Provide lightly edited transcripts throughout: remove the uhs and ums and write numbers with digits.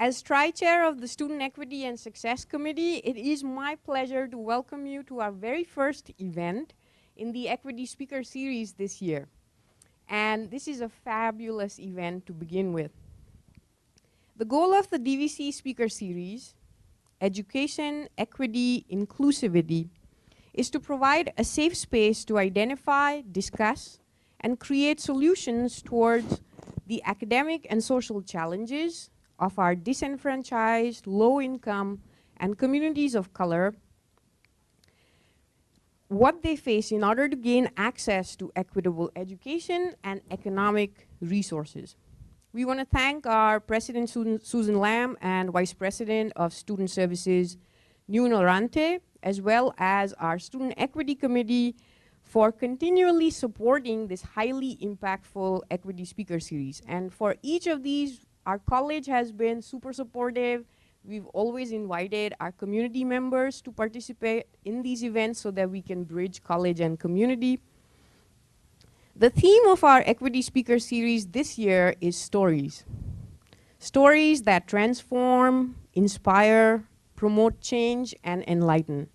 As Tri-Chair of the Student Equity and Success Committee, it is my pleasure to welcome you to our very first event in the Equity Speaker Series this year. And this is a fabulous event to begin with. The goal of the DVC Speaker Series, Education, Equity, Inclusivity, is to provide a safe space to identify, discuss, and create solutions towards the academic and social challenges of our disenfranchised, low-income, and communities of color, what they face in order to gain access to equitable education and economic resources. We want to thank our President Susan Lamb and Vice President of Student Services, Nuno Rante, as well as our Student Equity Committee for continually supporting this highly impactful Equity Speaker Series. And for each of these, our college has been super supportive. We've always invited our community members to participate in these events so that we can bridge college and community. The theme of our Equity Speaker Series this year is stories. Stories that transform, inspire, promote change, and enlighten.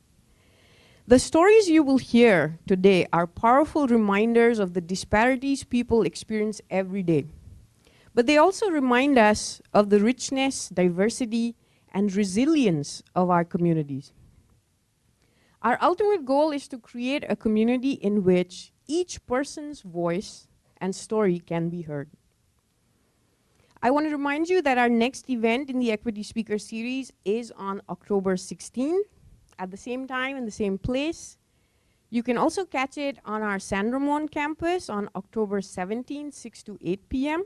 The stories you will hear today are powerful reminders of the disparities people experience every day. But they also remind us of the richness, diversity, and resilience of our communities. Our ultimate goal is to create a community in which each person's voice and story can be heard. I want to remind you that our next event in the Equity Speaker Series is on October 16th, at the same time in the same place. You can also catch it on our San Ramon campus on October 17th, 6 to 8 p.m.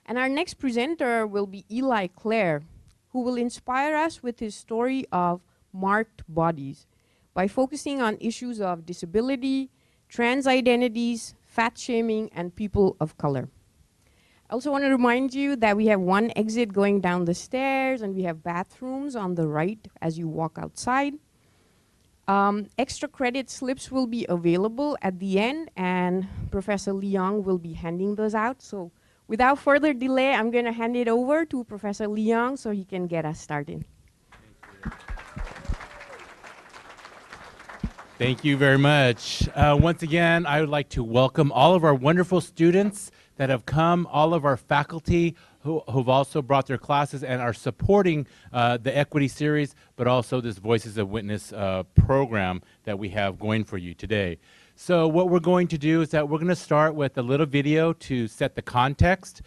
And our next presenter will be Eli Clare, who will inspire us with his story of marked bodies by focusing on issues of disability, trans identities, fat shaming, and people of color. I also want to remind you that we have one exit going down the stairs and we have bathrooms on the right as you walk outside. Extra credit slips will be available at the end and Professor Leong will be handing those out. So without further delay, I'm going to hand it over to Professor Leong so he can get us started. Thank you very much. Once again, I would like to welcome all of our wonderful students that have come, all of our faculty who've also brought their classes and are supporting the Equity Series, but also this Voices of Witness program that we have going for you today. So what we're going to do is that we're going to start with a little video to set the context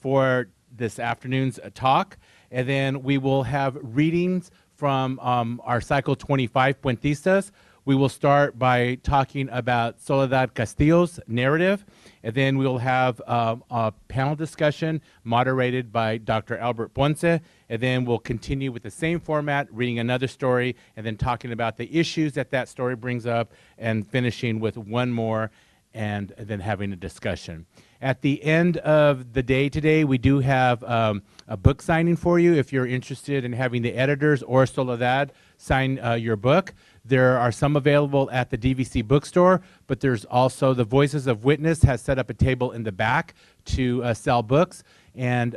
for this afternoon's talk, and then we will have readings from our Cycle 25 Puentistas. We will start by talking about Soledad Castillo's narrative, and then we'll have a panel discussion moderated by Dr. Albert Ponce, and then we'll continue with the same format, reading another story, and then talking about the issues that that story brings up, and finishing with one more, and then having a discussion. At the end of the day today, we do have a book signing for you if you're interested in having the editors or Soledad sign your book. There are some available at the DVC bookstore, but there's also the Voices of Witness has set up a table in the back to sell books, and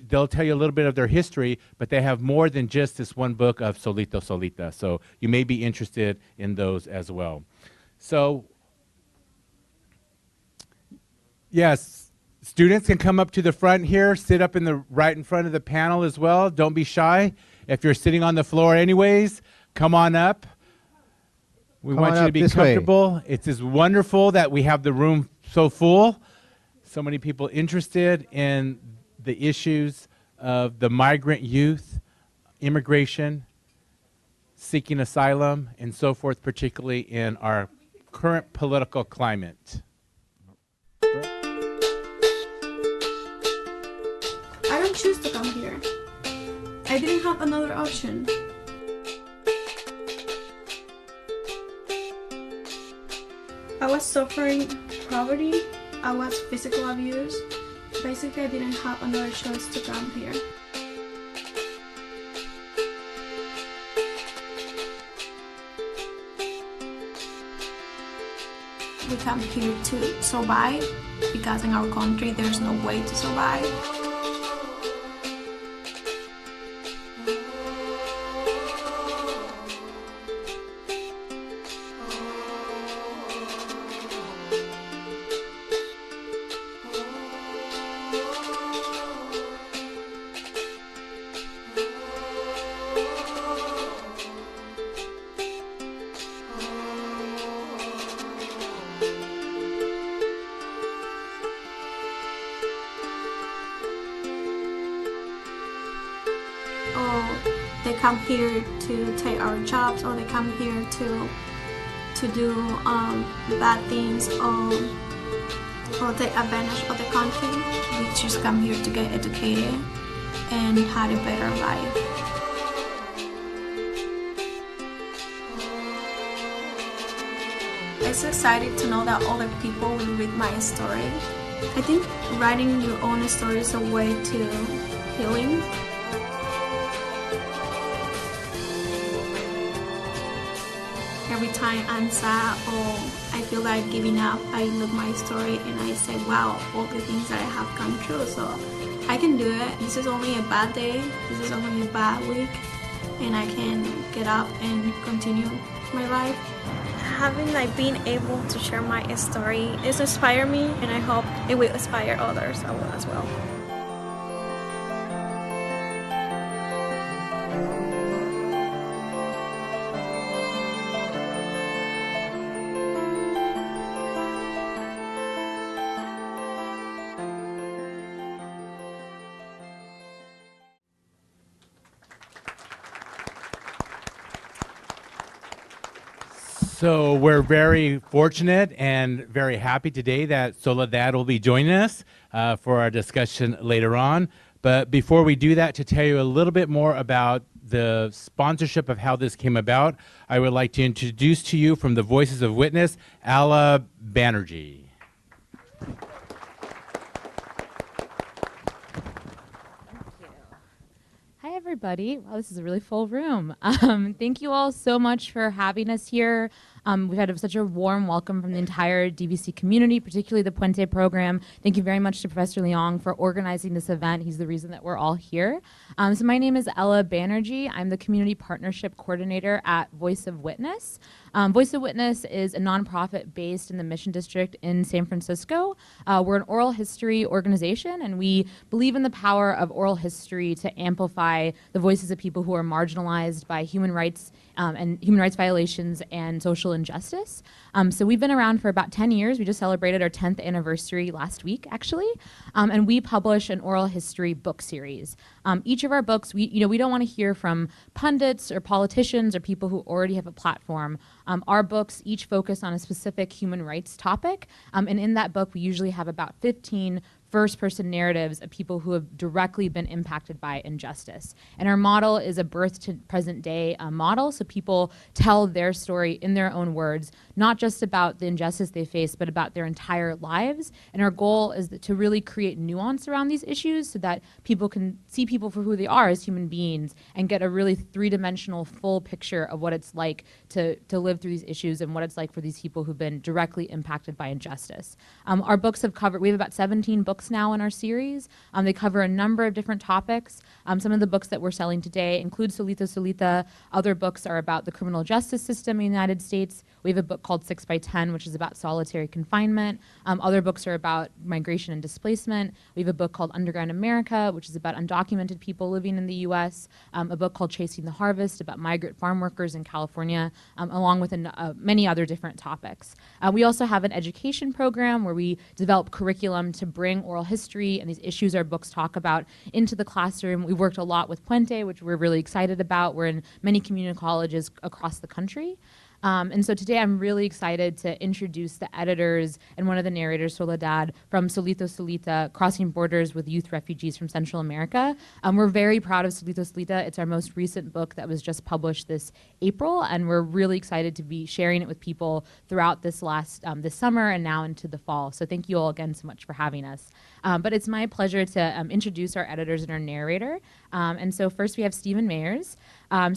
they'll tell you a little bit of their history, but they have more than just this one book of Solito Solita, so you may be interested in those as well. So, yes, students can come up to the front here, sit up in the right in front of the panel as well. Don't be shy. If you're sitting on the floor anyways, come on up. We want you to be comfortable. It's just wonderful that we have the room so full. So many people interested in the issues of the migrant youth, immigration, seeking asylum, and so forth, particularly in our current political climate. I don't choose to come here. I didn't have another option. I was suffering poverty, I was physical abuse. Basically, I didn't have another choice to come here. We come here to survive because in our country there's no way to survive. come here to take our jobs, or they come here to do bad things, or take advantage of the country. We just come here to get educated and have a better life. It's exciting to know that other people will read my story. I think writing your own story is a way to healing. Every time I'm sad or I feel like giving up, I look my story and I say, wow, all the things that I have come true, so I can do it. This is only a bad day, this is only a bad week, and I can get up and continue my life. Having being able to share my story is inspire me, and I hope it will inspire others as well. So we're very fortunate and very happy today that Soledad will be joining us for our discussion later on. But before we do that, to tell you a little bit more about the sponsorship of how this came about, I would like to introduce to you from the Voices of Witness, Ala Banerjee. Hi, everybody. Wow, this is a really full room. Thank you all so much for having us here. We've had such a warm welcome from the entire DVC community, particularly the Puente program. Thank you very much to Professor Leong for organizing this event. He's the reason that we're all here. So my name is Ala Banerjee. I'm the Community Partnership Coordinator at Voice of Witness. Voice of Witness is a nonprofit based in the Mission District in San Francisco. We're an oral history organization, and we believe in the power of oral history to amplify the voices of people who are marginalized by human rights and human rights violations and social injustice. So we've been around for about 10 years. We just celebrated our 10th anniversary last week, actually. And we publish an oral history book series. Each of our books, we don't want to hear from pundits or politicians or people who already have a platform. Our books each focus on a specific human rights topic. And in that book, we usually have about 15 first-person narratives of people who have directly been impacted by injustice. And our model is a birth to present day model, so people tell their story in their own words, not just about the injustice they face, but about their entire lives. And our goal is to really create nuance around these issues so that people can see people for who they are as human beings and get a really three-dimensional full picture of what it's like to live through these issues and what it's like for these people who've been directly impacted by injustice. Our books have covered, we have about 17 books now in our series. They cover a number of different topics. Some of the books that we're selling today include Solito Solita. Other books are about the criminal justice system in the United States. We have a book called 6 by 10, which is about solitary confinement. Other books are about migration and displacement. We have a book called Underground America, which is about undocumented people living in the U.S. A book called Chasing the Harvest, about migrant farm workers in California, along with many other different topics. We also have an education program where we develop curriculum to bring oral history and these issues our books talk about into the classroom. We worked a lot with Puente, which we're really excited about. We're in many community colleges across the country. And so today I'm really excited to introduce the editors and one of the narrators, Soledad, from Solito Solita, Crossing Borders with Youth Refugees from Central America. We're very proud of Solito Solita. It's our most recent book that was just published this April, and we're really excited to be sharing it with people throughout this summer and now into the fall. So thank you all again so much for having us. But it's my pleasure to introduce our editors and our narrator. And so first we have Stephen Mayers.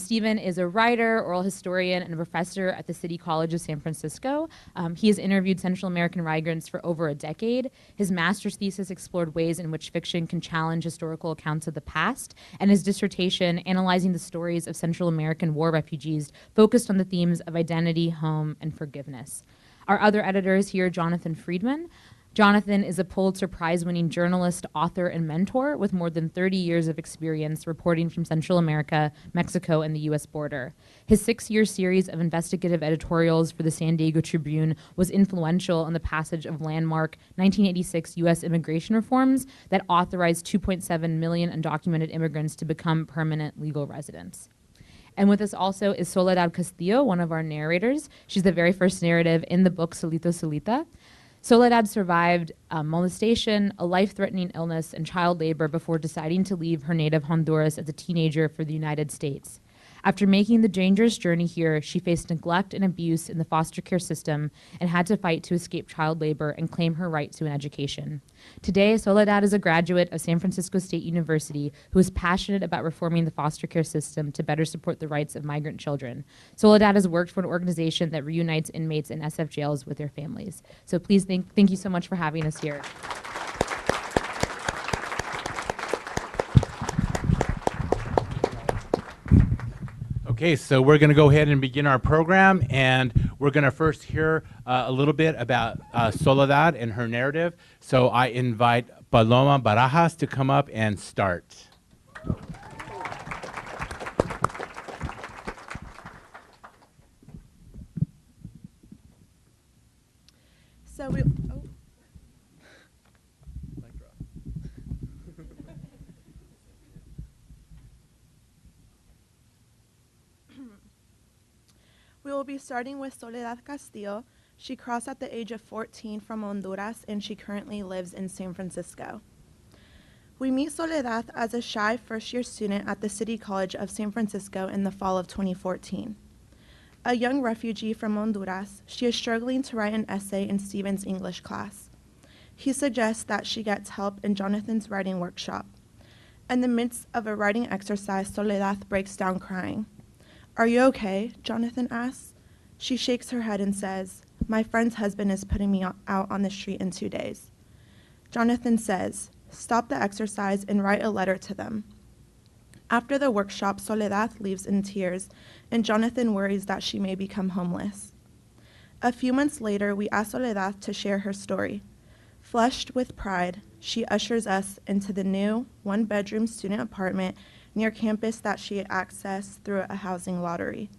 Stephen is a writer, oral historian, and a professor at the City College of San Francisco. He has interviewed Central American migrants for over a decade. His master's thesis explored ways in which fiction can challenge historical accounts of the past, and his dissertation, analyzing the stories of Central American war refugees, focused on the themes of identity, home, and forgiveness. Our other editor is here, Jonathan Friedman. Jonathan is a Pulitzer Prize-winning journalist, author, and mentor with more than 30 years of experience reporting from Central America, Mexico, and the U.S. border. His 6-year series of investigative editorials for the San Diego Tribune was influential in the passage of landmark 1986 U.S. immigration reforms that authorized 2.7 million undocumented immigrants to become permanent legal residents. And with us also is Soledad Castillo, one of our narrators. She's the very first narrative in the book Solito Solita. Soledad survived molestation, a life-threatening illness, and child labor before deciding to leave her native Honduras as a teenager for the United States. After making the dangerous journey here, she faced neglect and abuse in the foster care system and had to fight to escape child labor and claim her right to an education. Today, Soledad is a graduate of San Francisco State University who is passionate about reforming the foster care system to better support the rights of migrant children. Soledad has worked for an organization that reunites inmates in SF jails with their families. So please thank you so much for having us here. Okay, so we're going to go ahead and begin our program, and we're going to first hear a little bit about Soledad and her narrative. So I invite Paloma Barajas to come up and start. So we, we will be starting with Soledad Castillo. She crossed at the age of 14 from Honduras, and she currently lives in San Francisco. We meet Soledad as a shy first-year student at the City College of San Francisco in the fall of 2014. A young refugee from Honduras, she is struggling to write an essay in Stephen's English class. He suggests that she gets help in Jonathan's writing workshop. In the midst of a writing exercise, Soledad breaks down crying. "Are you okay?" Jonathan asks. She shakes her head and says, "My friend's husband is putting me out on the street in 2 days." Jonathan says, "Stop the exercise and write a letter to them." After the workshop, Soledad leaves in tears, and Jonathan worries that she may become homeless. A few months later, we ask Soledad to share her story. Flushed with pride, she ushers us into the new one-bedroom student apartment near campus that she accessed through a housing lottery.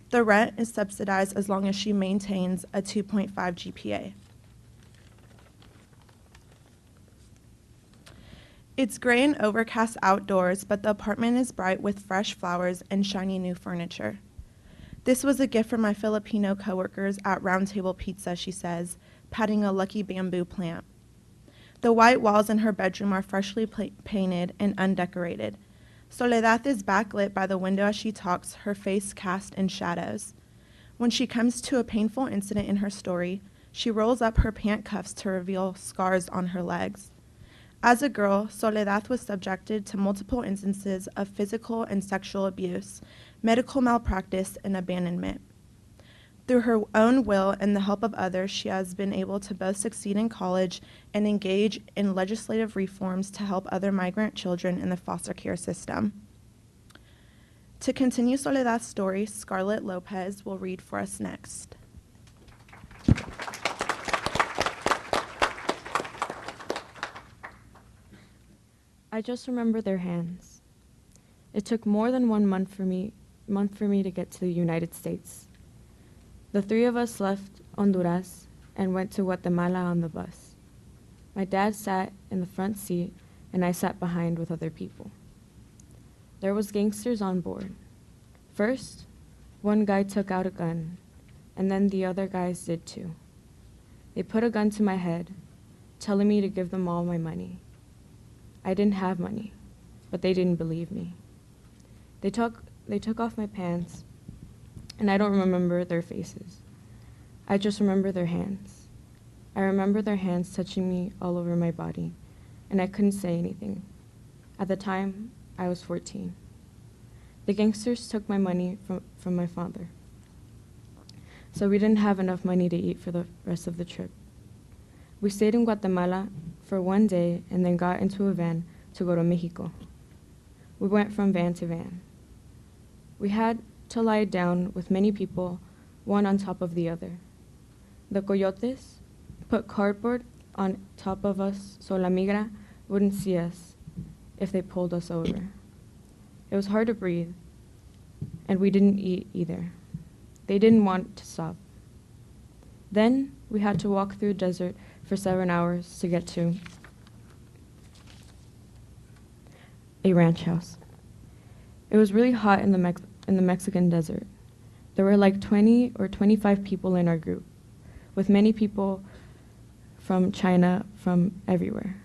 The rent is subsidized as long as she maintains a 2.5 GPA. It's gray and overcast outdoors, but the apartment is bright with fresh flowers and shiny new furniture. "This was a gift from my Filipino coworkers at Round Table Pizza," she says, patting a lucky bamboo plant. The white walls in her bedroom are freshly painted and undecorated. Soledad is backlit by the window as she talks, her face cast in shadows. When she comes to a painful incident in her story, she rolls up her pant cuffs to reveal scars on her legs. As a girl, Soledad was subjected to multiple instances of physical and sexual abuse, medical malpractice, and abandonment. Through her own will and the help of others, she has been able to both succeed in college and engage in legislative reforms to help other migrant children in the foster care system. To continue Soledad's story, Scarlett Lopez will read for us next. I just remember their hands. It took more than 1 month for me to get to the United States. The three of us left Honduras and went to Guatemala on the bus. My dad sat in the front seat and I sat behind with other people. There was gangsters on board. First, one guy took out a gun, and then the other guys did too. They put a gun to my head, telling me to give them all my money. I didn't have money, but they didn't believe me. They took off my pants, and I don't remember their faces. I just remember their hands. I remember their hands touching me all over my body, and I couldn't say anything. At the time, I was 14. The gangsters took my money from my father, so we didn't have enough money to eat for the rest of the trip. We stayed in Guatemala for 1 day and then got into a van to go to Mexico. We went from van to van. We had to lie down with many people, one on top of the other. The coyotes put cardboard on top of us so La Migra wouldn't see us if they pulled us over. It was hard to breathe, and we didn't eat either. They didn't want to stop. Then we had to walk through a desert for 7 hours to get to a ranch house. It was really hot in in the Mexican desert. There were like 20 or 25 people in our group, with many people from China, from everywhere.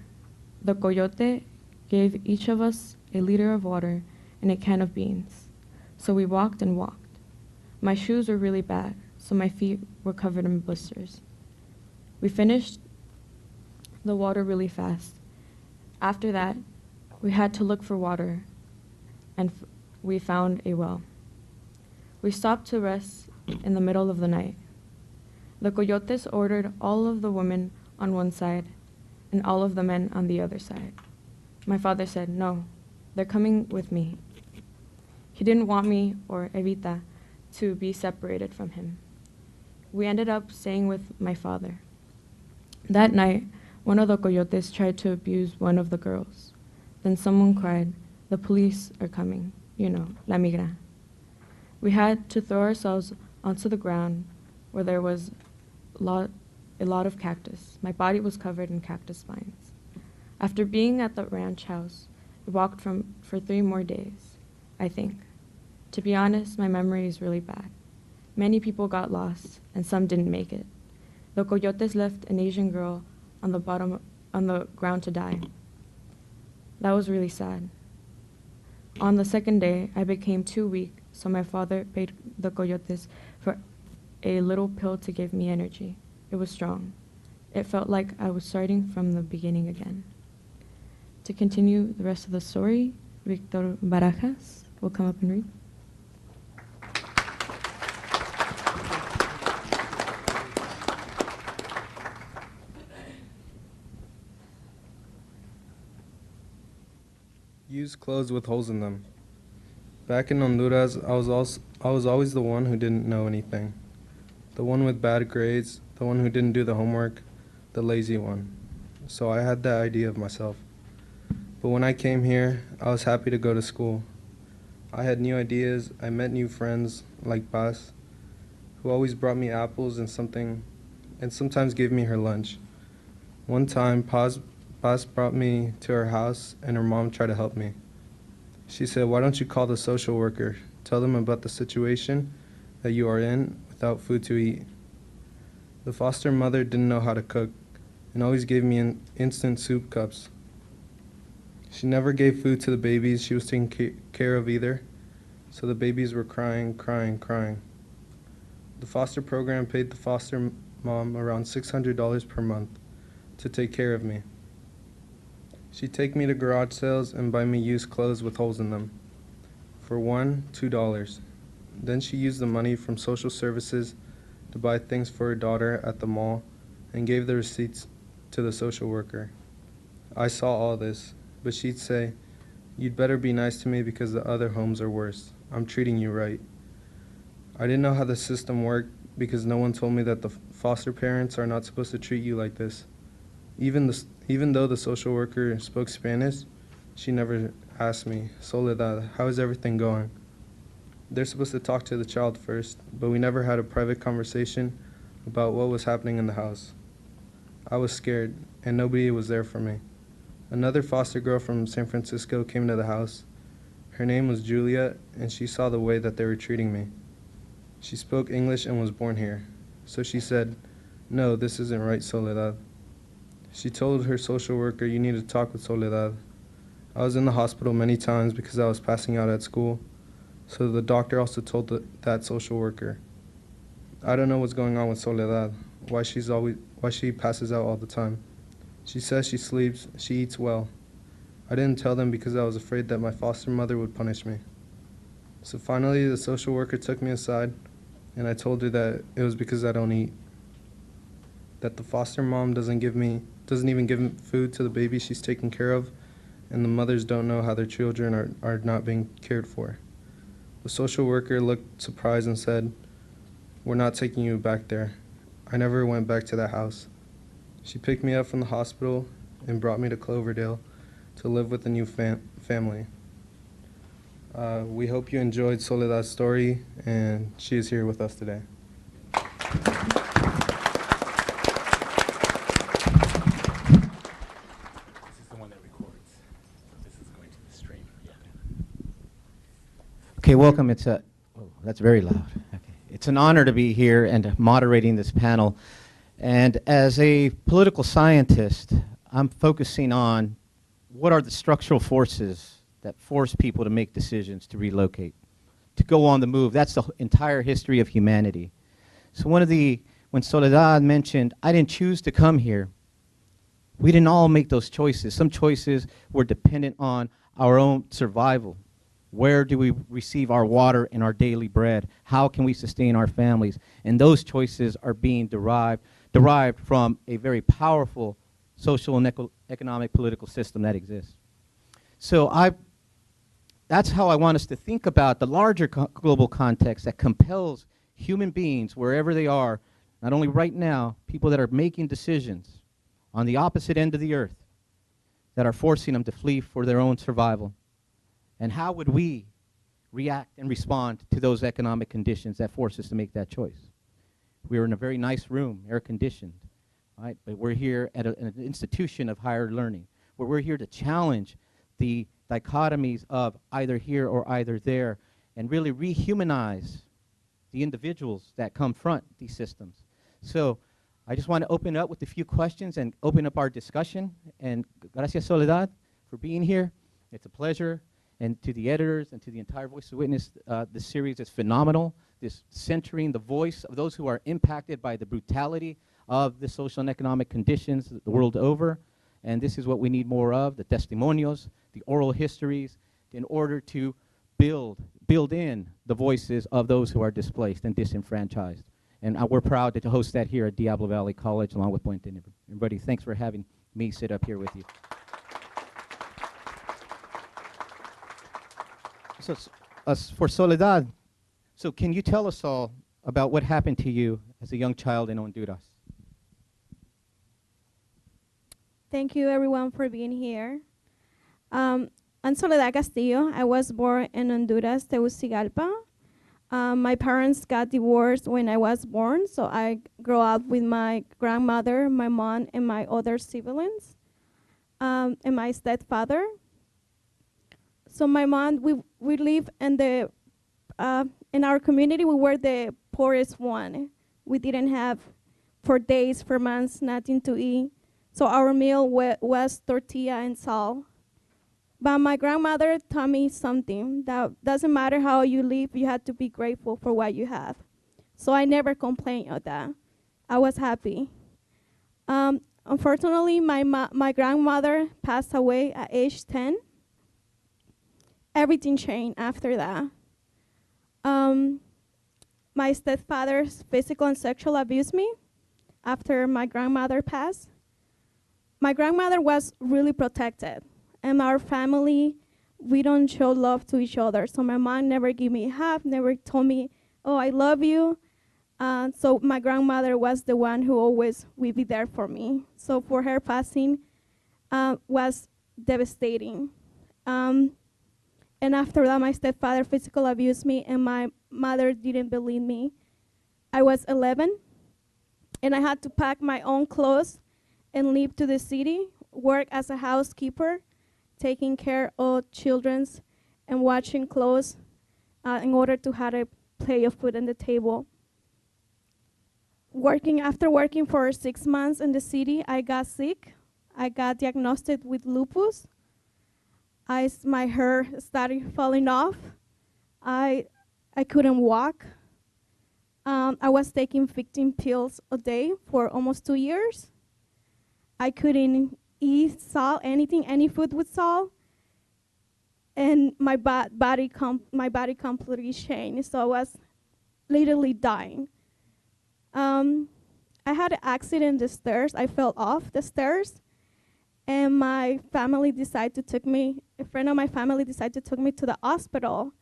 The coyote gave each of us a liter of water and a can of beans. So we walked and walked. My shoes were really bad, so my feet were covered in blisters. We finished the water really fast. After that, we had to look for water, and we found a well. We stopped to rest in the middle of the night. The coyotes ordered all of the women on one side and all of the men on the other side. My father said, "No, they're coming with me." He didn't want me, or Evita, to be separated from him. We ended up staying with my father. That night, one of the coyotes tried to abuse one of the girls. Then someone cried, "The police are coming," la migra. We had to throw ourselves onto the ground where there was a lot of cactus. My body was covered in cactus spines. After being at the ranch house, we walked for 3 more days, I think. To be honest, my memory is really bad. Many people got lost, and some didn't make it. The coyotes left an Asian girl on the ground to die. That was really sad. On the second day, I became too weak, so my father paid the coyotes for a little pill to give me energy. It was strong. It felt like I was starting from the beginning again. To continue the rest of the story, Victor Barajas will come up and read. Use clothes with holes in them. Back in Honduras, I was always the one who didn't know anything. The one with bad grades, the one who didn't do the homework, the lazy one. So I had that idea of myself. But when I came here, I was happy to go to school. I had new ideas, I met new friends like Paz, who always brought me apples and sometimes gave me her lunch. One time, Paz brought me to her house and her mom tried to help me. She said, "Why don't you call the social worker? Tell them about the situation that you are in without food to eat." The foster mother didn't know how to cook and always gave me instant soup cups. She never gave food to the babies she was taking care of either, so the babies were crying. The foster program paid the foster mom around $600 per month to take care of me. She'd take me to garage sales and buy me used clothes with holes in them. For $2. Then she used the money from social services to buy things for her daughter at the mall and gave the receipts to the social worker. I saw all this, but she'd say, "You'd better be nice to me because the other homes are worse. I'm treating you right." I didn't know how the system worked because no one told me that the foster parents are not supposed to treat you like this. Even though the social worker spoke Spanish, she never asked me, "Soledad, how is everything going?" They're supposed to talk to the child first, but we never had a private conversation about what was happening in the house. I was scared, and nobody was there for me. Another foster girl from San Francisco came to the house. Her name was Julia, and she saw the way that they were treating me. She spoke English and was born here, so she said, "No, this isn't right, Soledad." She told her social worker, "You need to talk with Soledad." I was in the hospital many times because I was passing out at school, so the doctor also told that social worker. I don't know what's going on with Soledad, why she passes out all the time. She says she sleeps, she eats well. I didn't tell them because I was afraid that my foster mother would punish me. So finally, the social worker took me aside, and I told her that it was because I don't eat. That the foster mom doesn't even give food to the baby she's taking care of, and the mothers don't know how their children are not being cared for. The social worker looked surprised and said, "We're not taking you back there." I never went back to that house. She picked me up from the hospital and brought me to Cloverdale to live with a new family. We hope you enjoyed Soledad's story, and she is here with us today. This is the one that records. So this is going to the stream. Yeah. Okay, welcome. It's that's very loud. Okay. It's an honor to be here and moderating this panel. And as a political scientist, I'm focusing on what are the structural forces that force people to make decisions to relocate, to go on the move. That's the entire history of humanity. So when Soledad mentioned, I didn't choose to come here, we didn't all make those choices. Some choices were dependent on our own survival. Where do we receive our water and our daily bread? How can we sustain our families? And those choices are being derived from a very powerful social and economic political system that exists. So that's how I want us to think about the larger global context that compels human beings, wherever they are, not only right now, people that are making decisions on the opposite end of the earth that are forcing them to flee for their own survival. And how would we react and respond to those economic conditions that force us to make that choice? We are in a very nice room, air-conditioned, right? But we're here at an institution of higher learning, where we're here to challenge the dichotomies of either here or either there, and really rehumanize the individuals that confront these systems. So I just want to open up with a few questions and open up our discussion. And gracias, Soledad, for being here. It's a pleasure. And to the editors and to the entire Voice of Witness, this series is phenomenal. This centering the voice of those who are impacted by the brutality of the social and economic conditions the world over. And this is what we need more of, the testimonios, the oral histories, in order to build in the voices of those who are displaced and disenfranchised. And we're proud to host that here at Diablo Valley College along with Puente Negro. Everybody, thanks for having me sit up here with you. So for Soledad, so can you tell us all about what happened to you as a young child in Honduras? Thank you, everyone, for being here. I'm Soledad Castillo. I was born in Honduras, Tegucigalpa. My parents got divorced when I was born, so I grew up with my grandmother, my mom, and my other siblings, and my stepfather. So my mom, we live in our community. We were the poorest one. We didn't have, for days, for months, nothing to eat. So our meal was tortilla and salt. But my grandmother taught me something, that doesn't matter how you live, you have to be grateful for what you have. So I never complained of that. I was happy. Unfortunately, my grandmother passed away at age 10. Everything changed after that. My stepfather's physical and sexual abused me after my grandmother passed. My grandmother was really protected. And our family, we don't show love to each other. So my mom never gave me a hug, never told me, oh, I love you. So my grandmother was the one who always would be there for me. So for her passing was devastating. And after that, my stepfather physically abused me, and my mother didn't believe me. I was 11, and I had to pack my own clothes and leave to the city, work as a housekeeper, taking care of children and washing clothes in order to have a plate of food on the table. After working for 6 months in the city, I got sick. I got diagnosed with lupus. My hair started falling off. I couldn't walk. I was taking 15 pills a day for almost 2 years. I couldn't eat salt, any food with salt, and my body completely changed. So I was literally dying. I had an accident in the stairs. I fell off the stairs, and my family decided to take me. A friend of my family decided to take me to the hospital,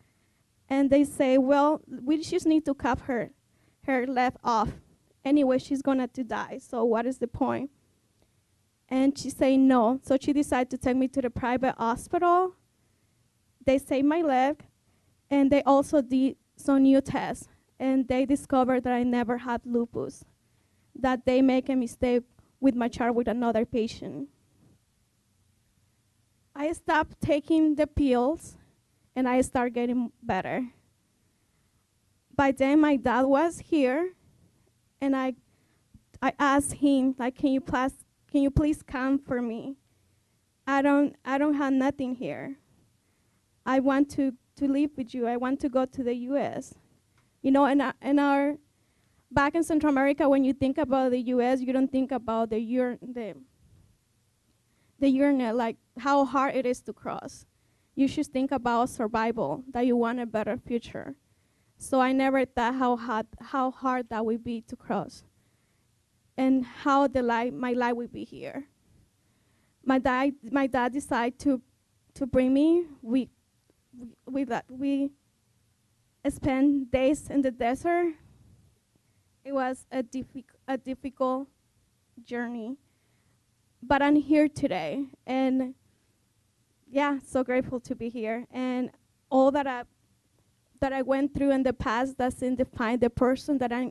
and they say, "Well, we just need to cut her leg off. Anyway, she's gonna die. So what is the point?" And she said no. So she decided to take me to the private hospital. They saved my leg, and they also did some new tests, and they discovered that I never had lupus, that they make a mistake with my chart with another patient. I stopped taking the pills, and I started getting better. by then my dad was here, and I asked him, like, can you please come for me? I don't have nothing here. I want to live with you. I want to go to the U.S. You know, back in Central America, when you think about the U.S., you don't think about the urinal, like how hard it is to cross. You should think about survival, that you want a better future. So I never thought how hard that would be to cross, and how my life would be here. My dad decided to bring me. We spent days in the desert. It was a difficult journey, but I'm here today, and yeah, so grateful to be here. And all that I went through in the past doesn't define the person that I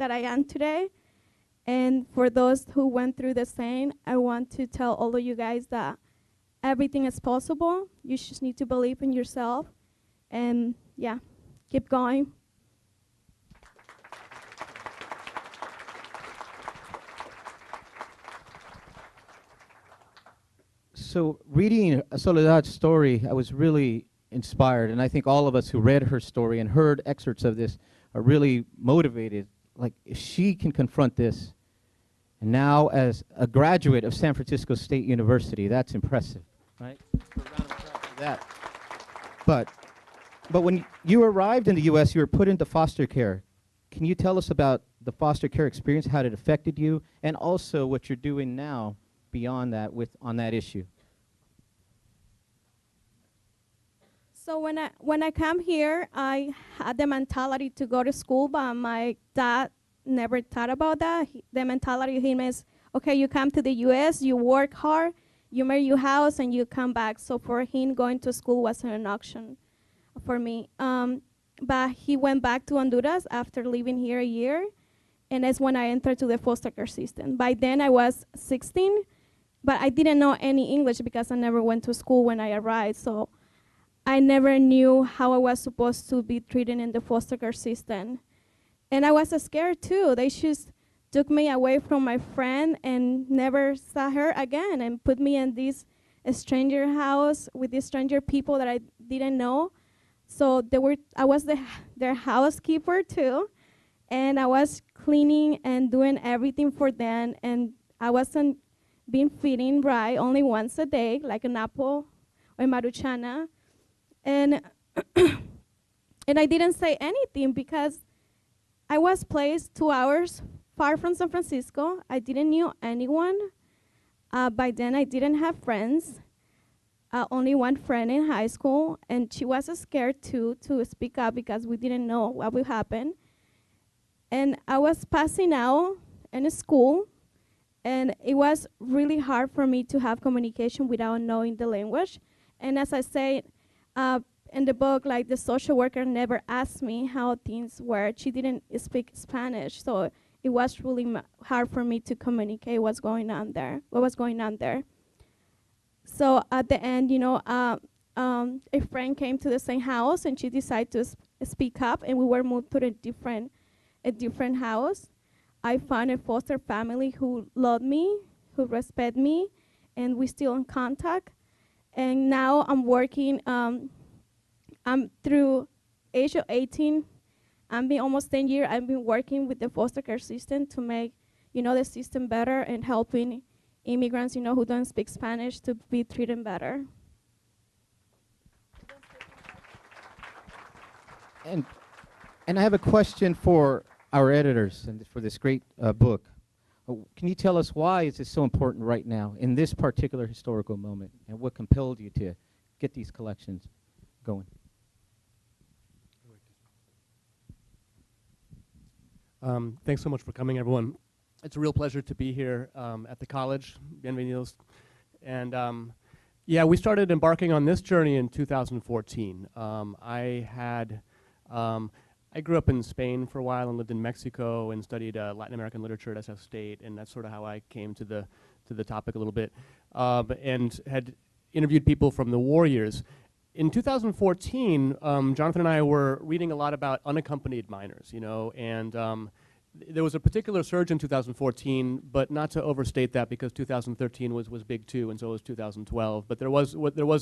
am today. And for those who went through the same, I want to tell all of you guys that everything is possible. You just need to believe in yourself, and yeah, keep going. So reading Soledad's story, I was really inspired, and I think all of us who read her story and heard excerpts of this are really motivated. Like, if she can confront this, and now as a graduate of San Francisco State University, that's impressive, right? A round of applause for that. But when you arrived in the U.S., you were put into foster care. Can you tell us about the foster care experience, how it affected you, and also what you're doing now beyond that on that issue? So when I come here, I had the mentality to go to school, but my dad never thought about that. The mentality of him is, okay, you come to the U.S., you work hard, you marry your house, and you come back. So for him, going to school wasn't an option for me. But he went back to Honduras after living here a year, and that's when I entered to the foster care system. By then, I was 16, but I didn't know any English because I never went to school when I arrived. So I never knew how I was supposed to be treated in the foster care system. And I was scared too. They just took me away from my friend and never saw her again, and put me in this stranger house with these stranger people that I didn't know. So I was their housekeeper too, and I was cleaning and doing everything for them, and I wasn't being feeding right, only once a day, like an apple or maruchana. And and I didn't say anything because I was placed 2 hours far from San Francisco. I didn't know anyone. By then, I didn't have friends. Only one friend in high school, and she was scared too to speak up because we didn't know what would happen. And I was passing out in school, and it was really hard for me to have communication without knowing the language. And as I say in the book, like, the social worker never asked me how things were. She didn't speak Spanish, so it was really hard for me to communicate what was going on there. So at the end, a friend came to the same house, and she decided to speak up, and we were moved to a different house. I found a foster family who loved me, who respect me, and we're still in contact. And now I'm working. I'm through age of 18. I've been almost 10 years. I've been working with the foster care system to make, the system better, and helping immigrants, who don't speak Spanish, to be treated better. And I have a question for our editors and for this great book. Can you tell us why is this so important right now in this particular historical moment, and what compelled you to get these collections going? Thanks so much for coming, everyone. It's a real pleasure to be here at the college. Bienvenidos. And yeah, we started embarking on this journey in 2014. I grew up in Spain for a while and lived in Mexico and studied Latin American literature at SF State, and that's sort of how I came to the topic a little bit, and had interviewed people from the war years. in 2014, Jonathan and I were reading a lot about unaccompanied minors, you know, and there was a particular surge in 2014, but not to overstate that because 2013 was big too, and so was 2012. But there was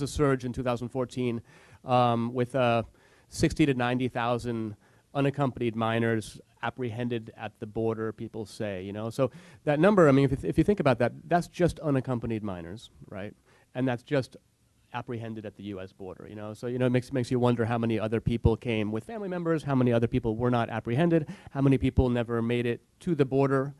a surge in 2014 with 60 to 90,000 unaccompanied minors apprehended at the border, people say, you know. So that number, I mean, if you think about that, that's just unaccompanied minors, right? And that's just apprehended at the U.S. border, you know. So, you know, it makes you wonder how many other people came with family members, how many other people were not apprehended, how many people never made it to the border.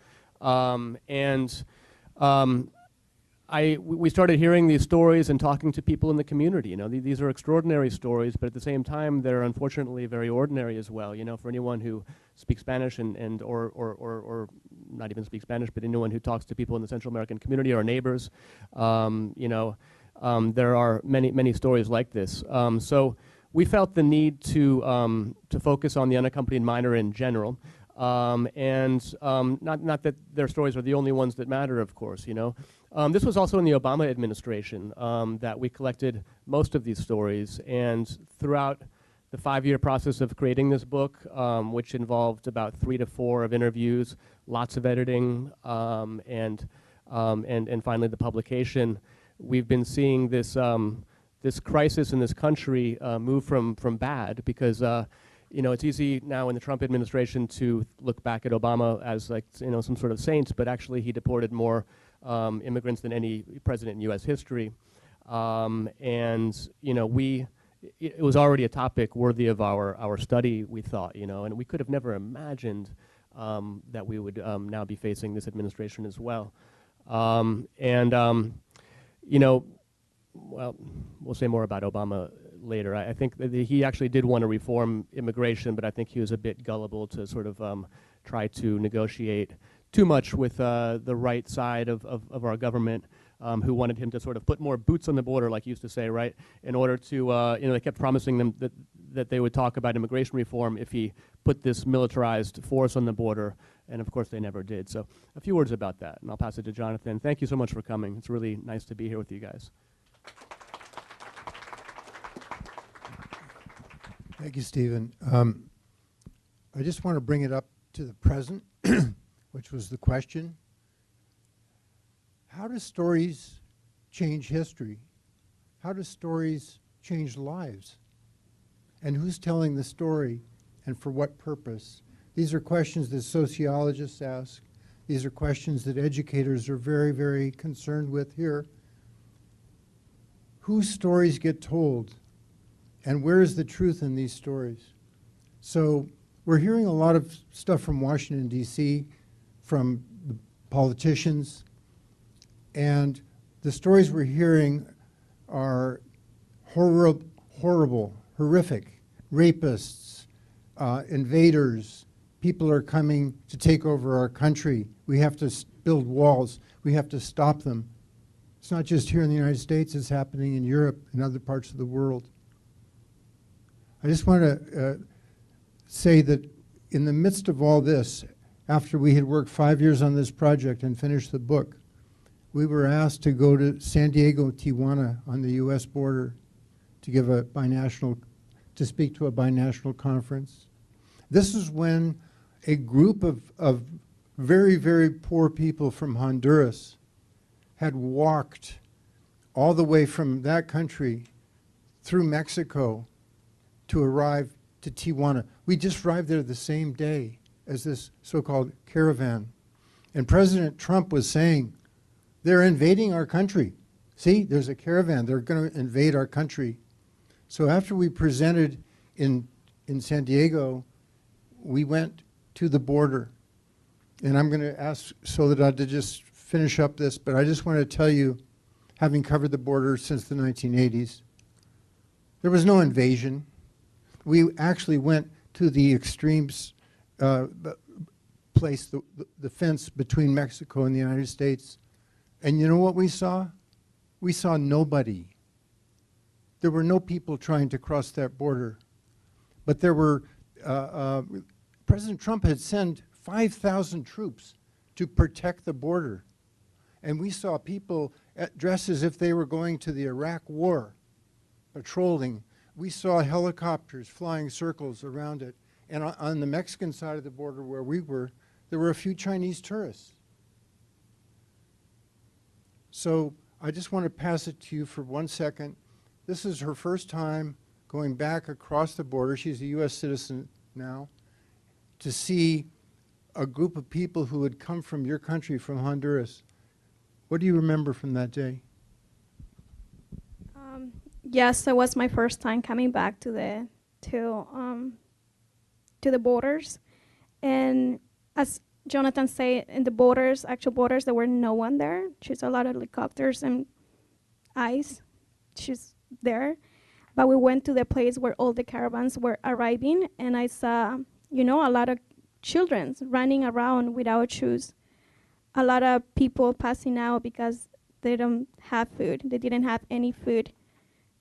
We started hearing these stories and talking to people in the community. You know, these are extraordinary stories, but at the same time, they're unfortunately very ordinary as well. You know, for anyone who speaks Spanish or not even speaks Spanish, but anyone who talks to people in the Central American community, our neighbors, you know, there are many stories like this. So we felt the need to focus on the unaccompanied minor in general. Not that their stories are the only ones that matter, of course, you know. This was also in the Obama administration that we collected most of these stories, and throughout the 5-year process of creating this book, which involved about 3 to 4 of interviews, lots of editing, and finally the publication, we've been seeing this this crisis in this country move from bad because you know, it's easy now in the Trump administration to look back at Obama as like, you know, some sort of saint, but actually he deported more immigrants than any president in U.S. history. And, you know, it was already a topic worthy of our study, we thought, you know, and we could have never imagined that we would now be facing this administration as well. You know, well, we'll say more about Obama later. I think that he actually did want to reform immigration, but I think he was a bit gullible to sort of try to negotiate too much with the right side of our government, who wanted him to sort of put more boots on the border, like you used to say, right, in order to, you know, they kept promising them that they would talk about immigration reform if he put this militarized force on the border, and of course they never did. So a few words about that, and I'll pass it to Jonathan. Thank you so much for coming. It's really nice to be here with you guys. Thank you, Stephen. I just want to bring it up to the present, which was the question. How do stories change history? How do stories change lives? And who's telling the story and for what purpose? These are questions that sociologists ask. These are questions that educators are very, very concerned with here. Whose stories get told? And where is the truth in these stories? So we're hearing a lot of stuff from Washington, D.C., from the politicians, and the stories we're hearing are horrible, horrific. Rapists, invaders, people are coming to take over our country. We have to build walls. We have to stop them. It's not just here in the United States, it's happening in Europe and other parts of the world. I just want to say that in the midst of all this, after we had worked 5 years on this project and finished the book, we were asked to go to San Diego, Tijuana on the US border to give to speak to a binational conference. This is when a group of very, very poor people from Honduras had walked all the way from that country through Mexico to arrive to Tijuana. We just arrived there the same day as this so-called caravan. And President Trump was saying, they're invading our country. See, there's a caravan. They're going to invade our country. So after we presented in San Diego, we went to the border. And I'm going to ask Soledad to just finish up this, but I just want to tell you, having covered the border since the 1980s, there was no invasion. We actually went to the extremes place, the fence between Mexico and the United States. And you know what we saw? We saw nobody. There were no people trying to cross that border. But there were, President Trump had sent 5,000 troops to protect the border. And we saw people dressed as if they were going to the Iraq War. patrolling. We saw helicopters flying circles around it. And on the Mexican side of the border where we were, there were a few Chinese tourists. So I just want to pass it to you for 1 second. This is her first time going back across the border. She's a U.S. citizen now, to see a group of people who had come from your country, from Honduras. What do you remember from that day? Yes, it was my first time coming back to the borders, and as Jonathan said, in the borders, actual borders, there were no one there. Just a lot of helicopters and ice. She's there, but we went to the place where all the caravans were arriving, and I saw, a lot of children running around without shoes. A lot of people passing out because they don't have food. They didn't have any food,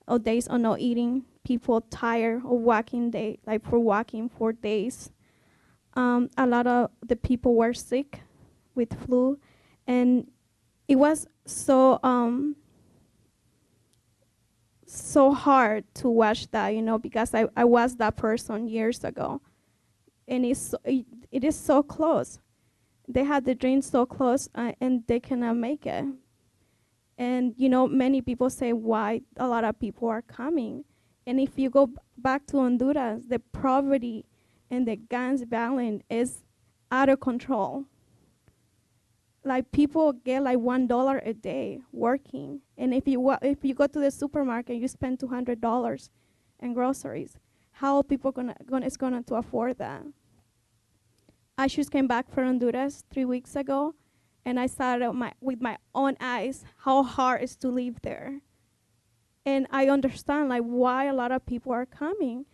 or days of not eating. People tired of walking, walking for days. A lot of the people were sick with flu, and it was so hard to watch that, because I was that person years ago, and it is so close. They had the dream so close, and they cannot make it. And many people say why a lot of people are coming. And if you go back to Honduras, the poverty and the gangs violence is out of control. Like, people get like $1 a day working, and if you go to the supermarket, you spend $200 in groceries. How are people gonna to afford that? I just came back from Honduras 3 weeks ago, and I saw it with my own eyes how hard it is to live there. And I understand why a lot of people are coming.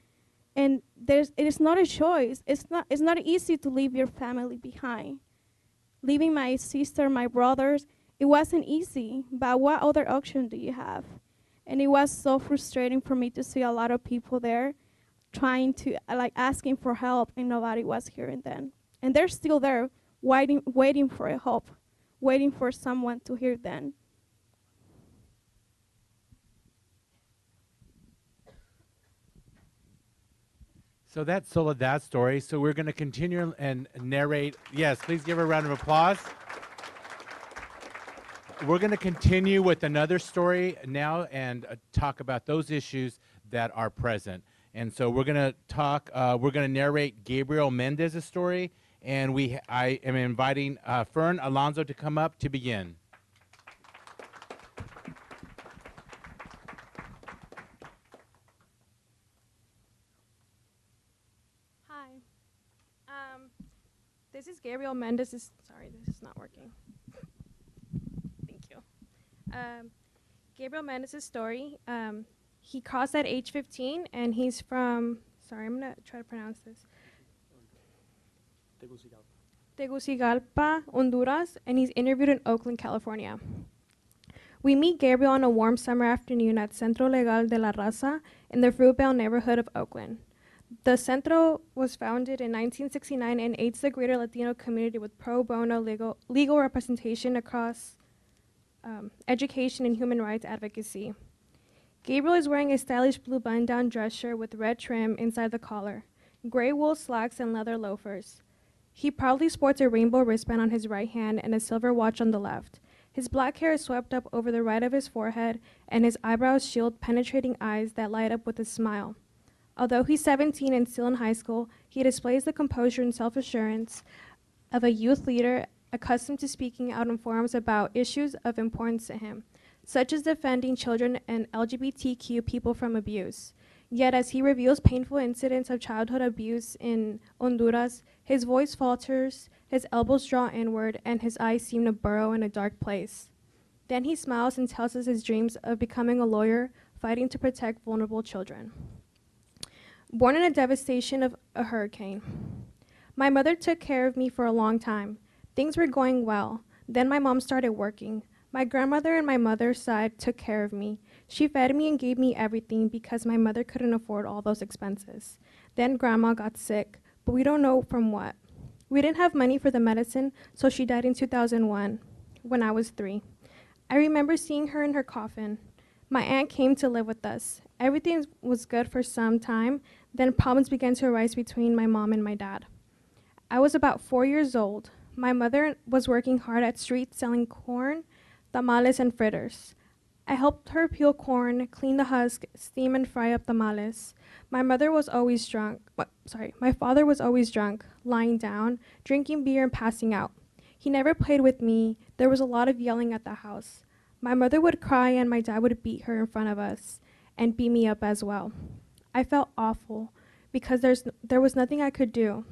And it is not a choice. It's not easy to leave your family behind. Leaving my sister, my brothers, it wasn't easy, but what other option do you have? And it was so frustrating for me to see a lot of people there trying to, asking for help, and nobody was hearing them. And they're still there, waiting for a help, waiting for someone to hear them. So that's Soledad's story. So we're going to continue and narrate. Yes, please give her a round of applause. We're going to continue with another story now and talk about those issues that are present. And so we're going to narrate Gabriel Mendez's story, and I am inviting Fern Alonso to come up to begin. This is Gabriel Mendez's. Sorry, this is not working. Thank you. Gabriel Mendez's story. He crossed at age 15, and he's from. Sorry, I'm gonna try to pronounce this. Tegucigalpa, Honduras, and he's interviewed in Oakland, California. We meet Gabriel on a warm summer afternoon at Centro Legal de la Raza in the Fruitvale neighborhood of Oakland. The Centro was founded in 1969 and aids the greater Latino community with pro bono legal representation across education and human rights advocacy. Gabriel is wearing a stylish blue button-down dress shirt with red trim inside the collar, gray wool slacks, and leather loafers. He proudly sports a rainbow wristband on his right hand and a silver watch on the left. His black hair is swept up over the right of his forehead, and his eyebrows shield penetrating eyes that light up with a smile. Although he's 17 and still in high school, he displays the composure and self-assurance of a youth leader accustomed to speaking out in forums about issues of importance to him, such as defending children and LGBTQ people from abuse. Yet as he reveals painful incidents of childhood abuse in Honduras, his voice falters, his elbows draw inward, and his eyes seem to burrow in a dark place. Then he smiles and tells us his dreams of becoming a lawyer, fighting to protect vulnerable children. Born in a devastation of a hurricane. My mother took care of me for a long time. Things were going well. Then my mom started working. My grandmother and my mother's side took care of me. She fed me and gave me everything because my mother couldn't afford all those expenses. Then grandma got sick, but we don't know from what. We didn't have money for the medicine, so she died in 2001 when I was 3. I remember seeing her in her coffin. My aunt came to live with us. Everything was good for some time, then problems began to arise between my mom and my dad. I was about 4 years old. My mother was working hard at street selling corn, tamales, and fritters. I helped her peel corn, clean the husk, steam and fry up tamales. My father was always drunk, lying down, drinking beer and passing out. He never played with me. There was a lot of yelling at the house. My mother would cry and my dad would beat her in front of us and beat me up as well. I felt awful because there was nothing I could do.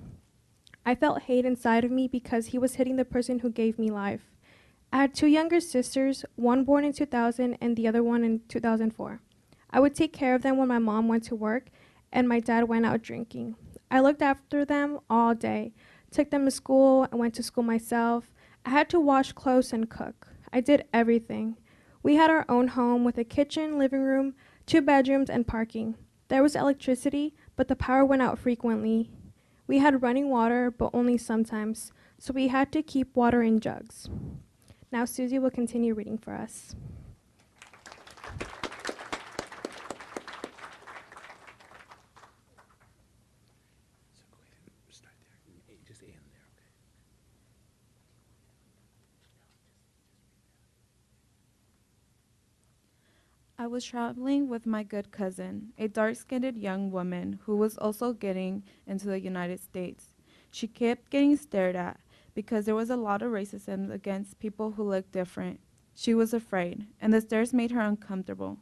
I felt hate inside of me because he was hitting the person who gave me life. I had 2 younger sisters, one born in 2000 and the other one in 2004. I would take care of them when my mom went to work and my dad went out drinking. I looked after them all day, took them to school, and went to school myself. I had to wash clothes and cook. I did everything. We had our own home with a kitchen, living room, 2 bedrooms, and parking. There was electricity, but the power went out frequently. We had running water, but only sometimes, so we had to keep water in jugs. Now Susie will continue reading for us. I was traveling with my good cousin, a dark-skinned young woman who was also getting into the United States. She kept getting stared at because there was a lot of racism against people who looked different. She was afraid, and the stares made her uncomfortable.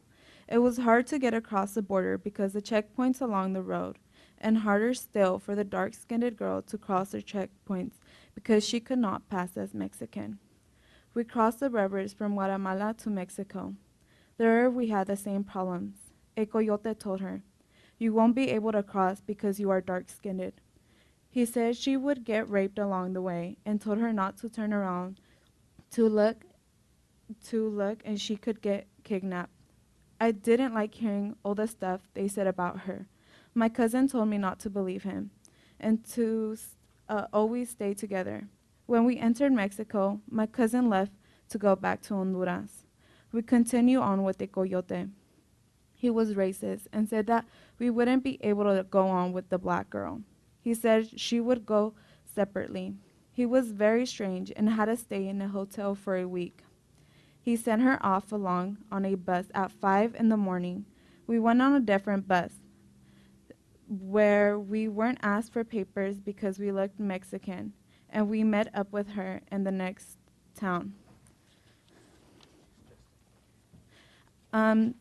It was hard to get across the border because the checkpoints along the road, and harder still for the dark-skinned girl to cross the checkpoints because she could not pass as Mexican. We crossed the rivers from Guatemala to Mexico. There we had the same problems. A coyote told her, "You won't be able to cross because you are dark-skinned." He said she would get raped along the way and told her not to turn around to look and she could get kidnapped. I didn't like hearing all the stuff they said about her. My cousin told me not to believe him and to always stay together. When we entered Mexico, my cousin left to go back to Honduras. We continue on with the coyote. He was racist and said that we wouldn't be able to go on with the black girl. He said she would go separately. He was very strange and had to stay in a hotel for a week. He sent her off along on a bus at 5 in the morning. We went on a different bus where we weren't asked for papers because we looked Mexican, and we met up with her in the next town.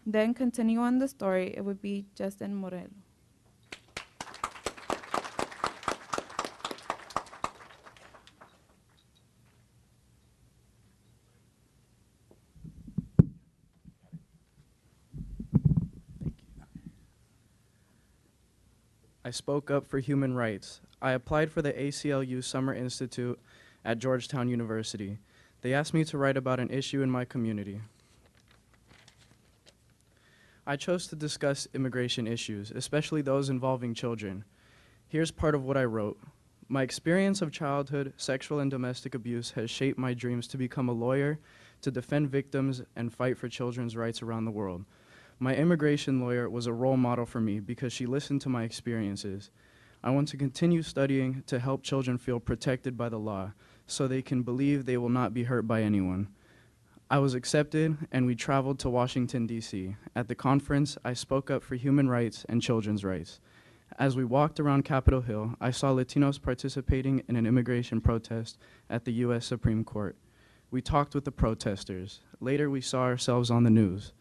Then continue on the story, it would be Justin Morel. I spoke up for human rights. I applied for the ACLU Summer Institute at Georgetown University. They asked me to write about an issue in my community. I chose to discuss immigration issues, especially those involving children. Here's part of what I wrote. My experience of childhood, sexual and domestic abuse has shaped my dreams to become a lawyer, to defend victims, and fight for children's rights around the world. My immigration lawyer was a role model for me because she listened to my experiences. I want to continue studying to help children feel protected by the law so they can believe they will not be hurt by anyone. I was accepted, and we traveled to Washington, D.C. At the conference, I spoke up for human rights and children's rights. As we walked around Capitol Hill, I saw Latinos participating in an immigration protest at the U.S. Supreme Court. We talked with the protesters. Later, we saw ourselves on the news.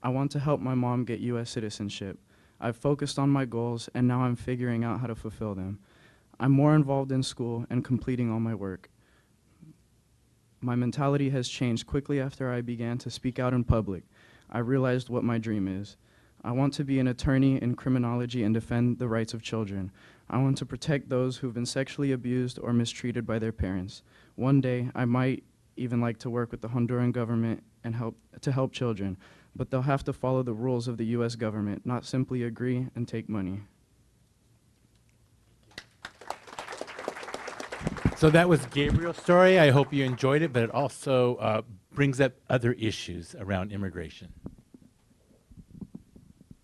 I want to help my mom get U.S. citizenship. I've focused on my goals, and now I'm figuring out how to fulfill them. I'm more involved in school and completing all my work. My mentality has changed quickly after I began to speak out in public. I realized what my dream is. I want to be an attorney in criminology and defend the rights of children. I want to protect those who've been sexually abused or mistreated by their parents. One day, I might even like to work with the Honduran government and help children, but they'll have to follow the rules of the U.S. government, not simply agree and take money. So that was Gabriel's story. I hope you enjoyed it, but it also brings up other issues around immigration.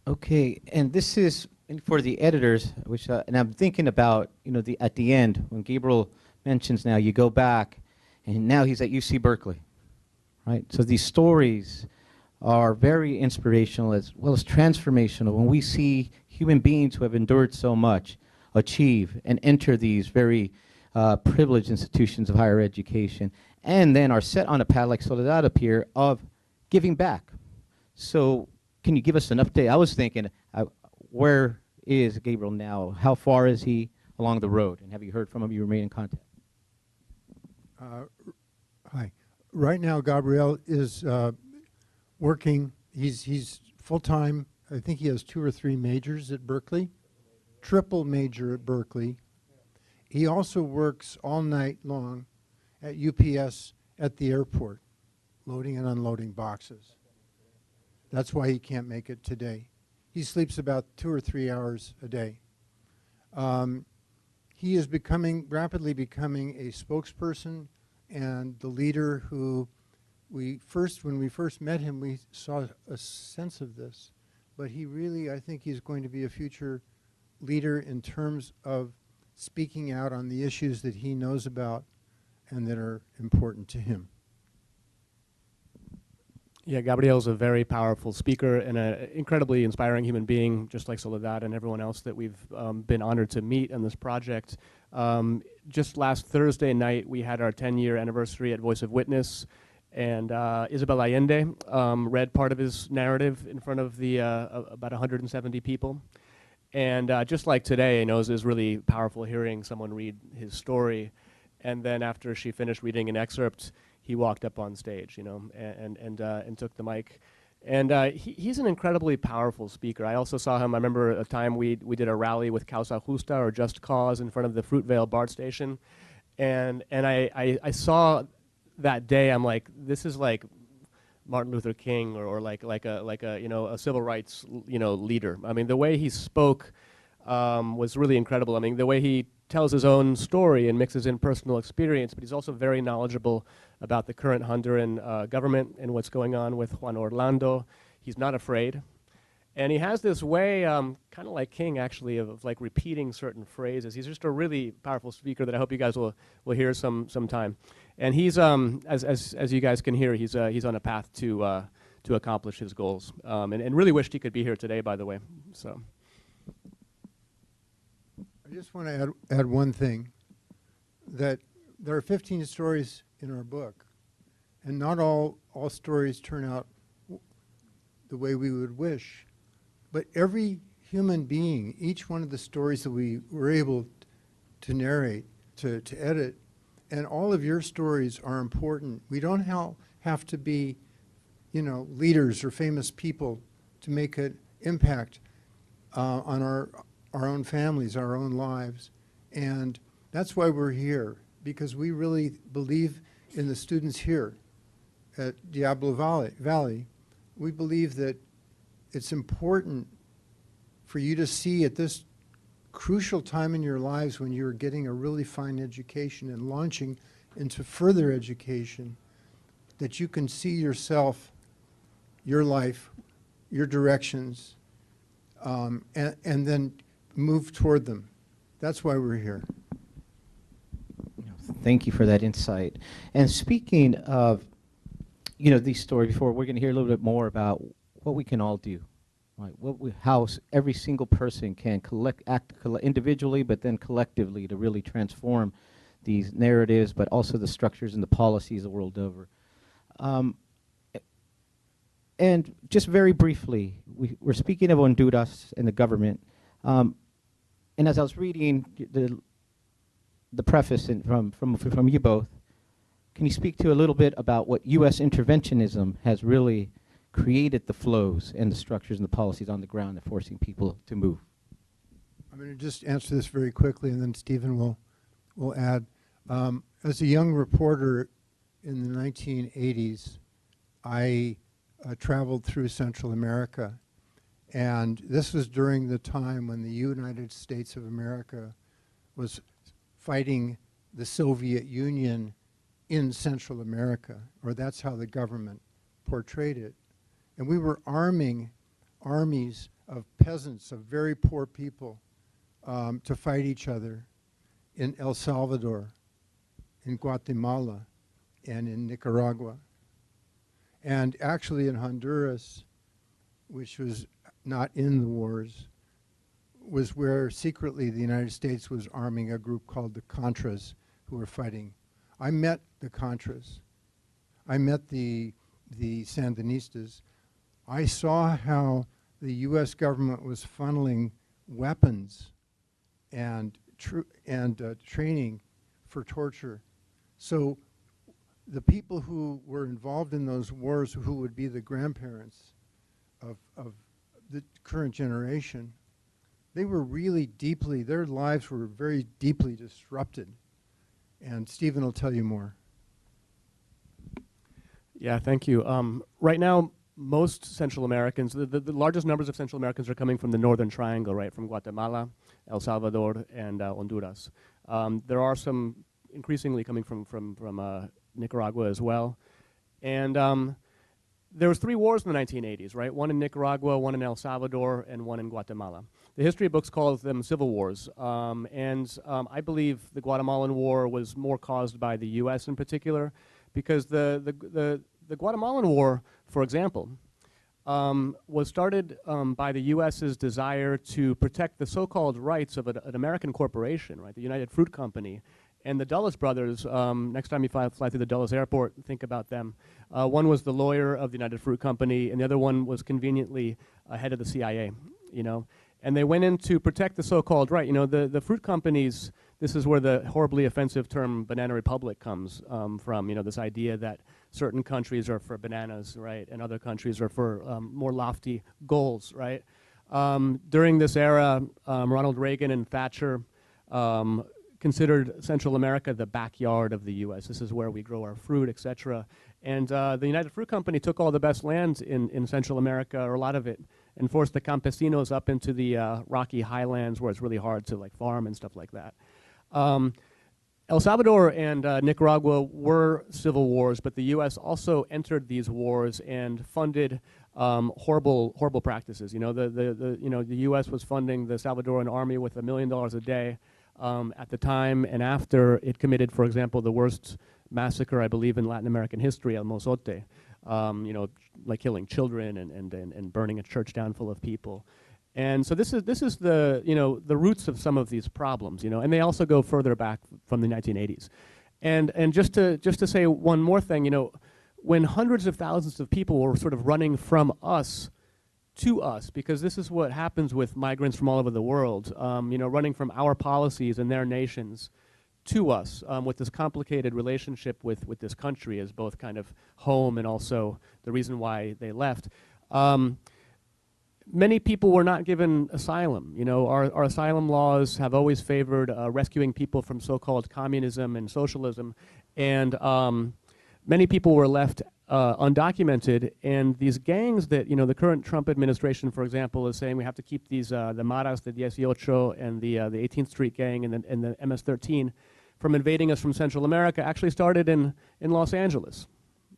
Okay, and this is for the editors, which and I'm thinking about, you know, at the end when Gabriel mentions now you go back, and now he's at UC Berkeley, right? So these stories are very inspirational as well as transformational. When we see human beings who have endured so much achieve and enter these very privileged institutions of higher education, and then are set on a path like Soledad up here of giving back. So can you give us an update? I was thinking, where is Gabriel now? How far is he along the road? And have you heard from him? You remain in contact? Hi. Right now, Gabriel is working. He's full-time. I think he has 2 or 3 majors at Berkeley, triple major at Berkeley. He also works all night long at UPS at the airport, loading and unloading boxes. That's why he can't make it today. He sleeps about 2 or 3 hours a day. He is rapidly becoming a spokesperson and the leader who when we first met him, we saw a sense of this. But he really, I think he's going to be a future leader in terms of speaking out on the issues that he knows about and that are important to him. Yeah, Gabriel's a very powerful speaker and an incredibly inspiring human being, just like Soledad and everyone else that we've been honored to meet on this project. Just last Thursday night, we had our 10-year anniversary at Voice of Witness, and Isabel Allende read part of his narrative in front of the about 170 people. And just like today, you know, it was really powerful hearing someone read his story. And then after she finished reading an excerpt, he walked up on stage, you know, and took the mic. And he's an incredibly powerful speaker. I also saw him, I remember a time we did a rally with Causa Justa, or Just Cause, in front of the Fruitvale BART station. And I saw that day, I'm like, this is like Martin Luther King or like a you know, a civil rights, you know, leader. I mean, the way he spoke was really incredible. I mean, the way he tells his own story and mixes in personal experience, but he's also very knowledgeable about the current Honduran government and what's going on with Juan Orlando. He's not afraid. And he has this way, kind of like King actually, of like repeating certain phrases. He's just a really powerful speaker that I hope you guys will hear sometime. And he's, as you guys can hear, he's on a path to accomplish his goals. And really wished he could be here today, by the way. So. I just want to add one thing, that there are 15 stories in our book, and not all stories turn out the way we would wish. But every human being, each one of the stories that we were able to narrate, to edit, and all of your stories are important. We don't have to be, you know, leaders or famous people to make an impact on our own families, our own lives. And that's why we're here, because we really believe in the students here at Diablo Valley. We believe that it's important for you to see at this crucial time in your lives when you're getting a really fine education and launching into further education, that you can see yourself, your life, your directions, and then move toward them. That's why we're here. Thank you for that insight. And speaking of, you know, these stories before, we're going to hear a little bit more about what we can all do, right? How every single person can act individually, but then collectively to really transform these narratives, but also the structures and the policies the world over. And just very briefly, we're speaking of Honduras and the government. And as I was reading the preface from you both, can you speak to a little bit about what U.S. interventionism has really created the flows and the structures and the policies on the ground that are forcing people to move? I'm going to just answer this very quickly, and then Stephen will add. As a young reporter in the 1980s, I traveled through Central America, and this was during the time when the United States of America was fighting the Soviet Union in Central America, or that's how the government portrayed it. And we were arming armies of peasants, of very poor people, to fight each other in El Salvador, in Guatemala, and in Nicaragua. And actually in Honduras, which was not in the wars, was where secretly the United States was arming a group called the Contras who were fighting. I met the Contras. I met the Sandinistas. I saw how the US government was funneling weapons and training for torture. So the people who were involved in those wars, who would be the grandparents of the current generation, they were really deeply, their lives were very deeply disrupted. And Stephen will tell you more. Yeah, thank you. Right now, most Central Americans, the largest numbers of Central Americans are coming from the Northern Triangle, right, from Guatemala, El Salvador, and Honduras. There are some increasingly coming from Nicaragua as well. And there was 3 wars in the 1980s, right? One in Nicaragua, one in El Salvador, and one in Guatemala. The history books call them civil wars. I believe the Guatemalan War was more caused by the US in particular, because the Guatemalan War, for example, was started by the US's desire to protect the so-called rights of an American corporation, right? The United Fruit Company. And the Dulles brothers, next time you fly through the Dulles airport, think about them. One was the lawyer of the United Fruit Company, and the other one was conveniently head of the CIA, you know. And they went in to protect the so-called right. You know, the fruit companies, this is where the horribly offensive term banana republic comes from, you know, this idea that certain countries are for bananas, right, and other countries are for more lofty goals, right? During this era, Ronald Reagan and Thatcher considered Central America the backyard of the US. This is where we grow our fruit, et cetera. And the United Fruit Company took all the best land in Central America, or a lot of it, and forced the campesinos up into the rocky highlands where it's really hard to like farm and stuff like that. El Salvador and Nicaragua were civil wars, but the US also entered these wars and funded horrible practices. You know, the US was funding the Salvadoran army with $1 million a day. At the time and after it committed, for example, the worst massacre, I believe, in Latin American history, El Mozote, you know, like killing children and burning a church down full of people. And so this is the, you know, the roots of some of these problems, you know, and they also go further back from the 1980s. And just to say one more thing, you know, when hundreds of thousands of people were sort of running from us to us, because this is what happens with migrants from all over the world, you know, running from our policies and their nations to us, with this complicated relationship with this country as both kind of home and also the reason why they left. Many people were not given asylum. You know, our asylum laws have always favored rescuing people from so-called communism and socialism, and many people were left undocumented, and these gangs that, you know, the current Trump administration, for example, is saying we have to keep these, the Maras, the 18 and the 18th Street gang and the MS-13 from invading us from Central America, actually started in Los Angeles,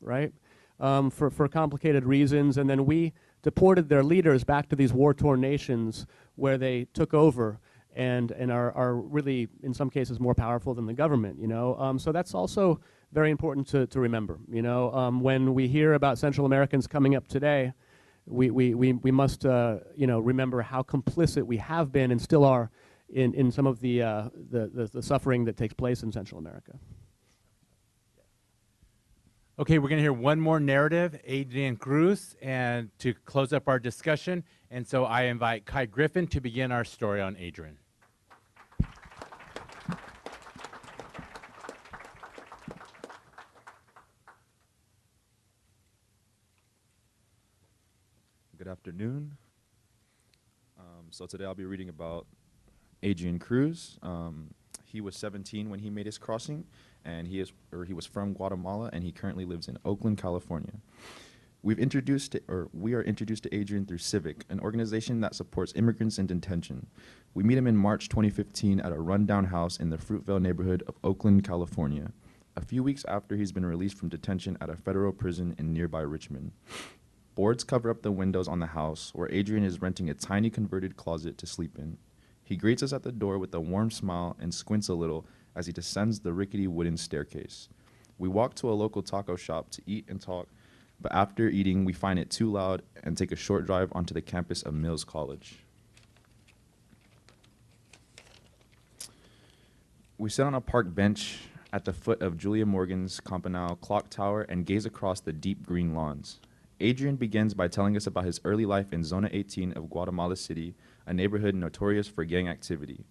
right, for complicated reasons, and then we deported their leaders back to these war-torn nations where they took over and are really, in some cases, more powerful than the government, you know. So that's also very important to remember, you know. When we hear about Central Americans coming up today, we must, you know, remember how complicit we have been and still are in some of the suffering that takes place in Central America. Okay, we're going to hear one more narrative, Adrian Cruz, and to close up our discussion. And so I invite Kai Griffin to begin our story on Adrian. Good afternoon. So today I'll be reading about Adrian Cruz. He was 17 when he made his crossing, and he was from Guatemala, and he currently lives in Oakland, California. We are introduced to Adrian through Civic, an organization that supports immigrants in detention. We meet him in March 2015 at a rundown house in the Fruitvale neighborhood of Oakland, California, a few weeks after he's been released from detention at a federal prison in nearby Richmond. Boards cover up the windows on the house, where Adrian is renting a tiny converted closet to sleep in. He greets us at the door with a warm smile and squints a little as he descends the rickety wooden staircase. We walk to a local taco shop to eat and talk, but after eating, we find it too loud and take a short drive onto the campus of Mills College. We sit on a park bench at the foot of Julia Morgan's Campanile clock tower and gaze across the deep green lawns. Adrian begins by telling us about his early life in Zona 18 of Guatemala City, a neighborhood notorious for gang activity.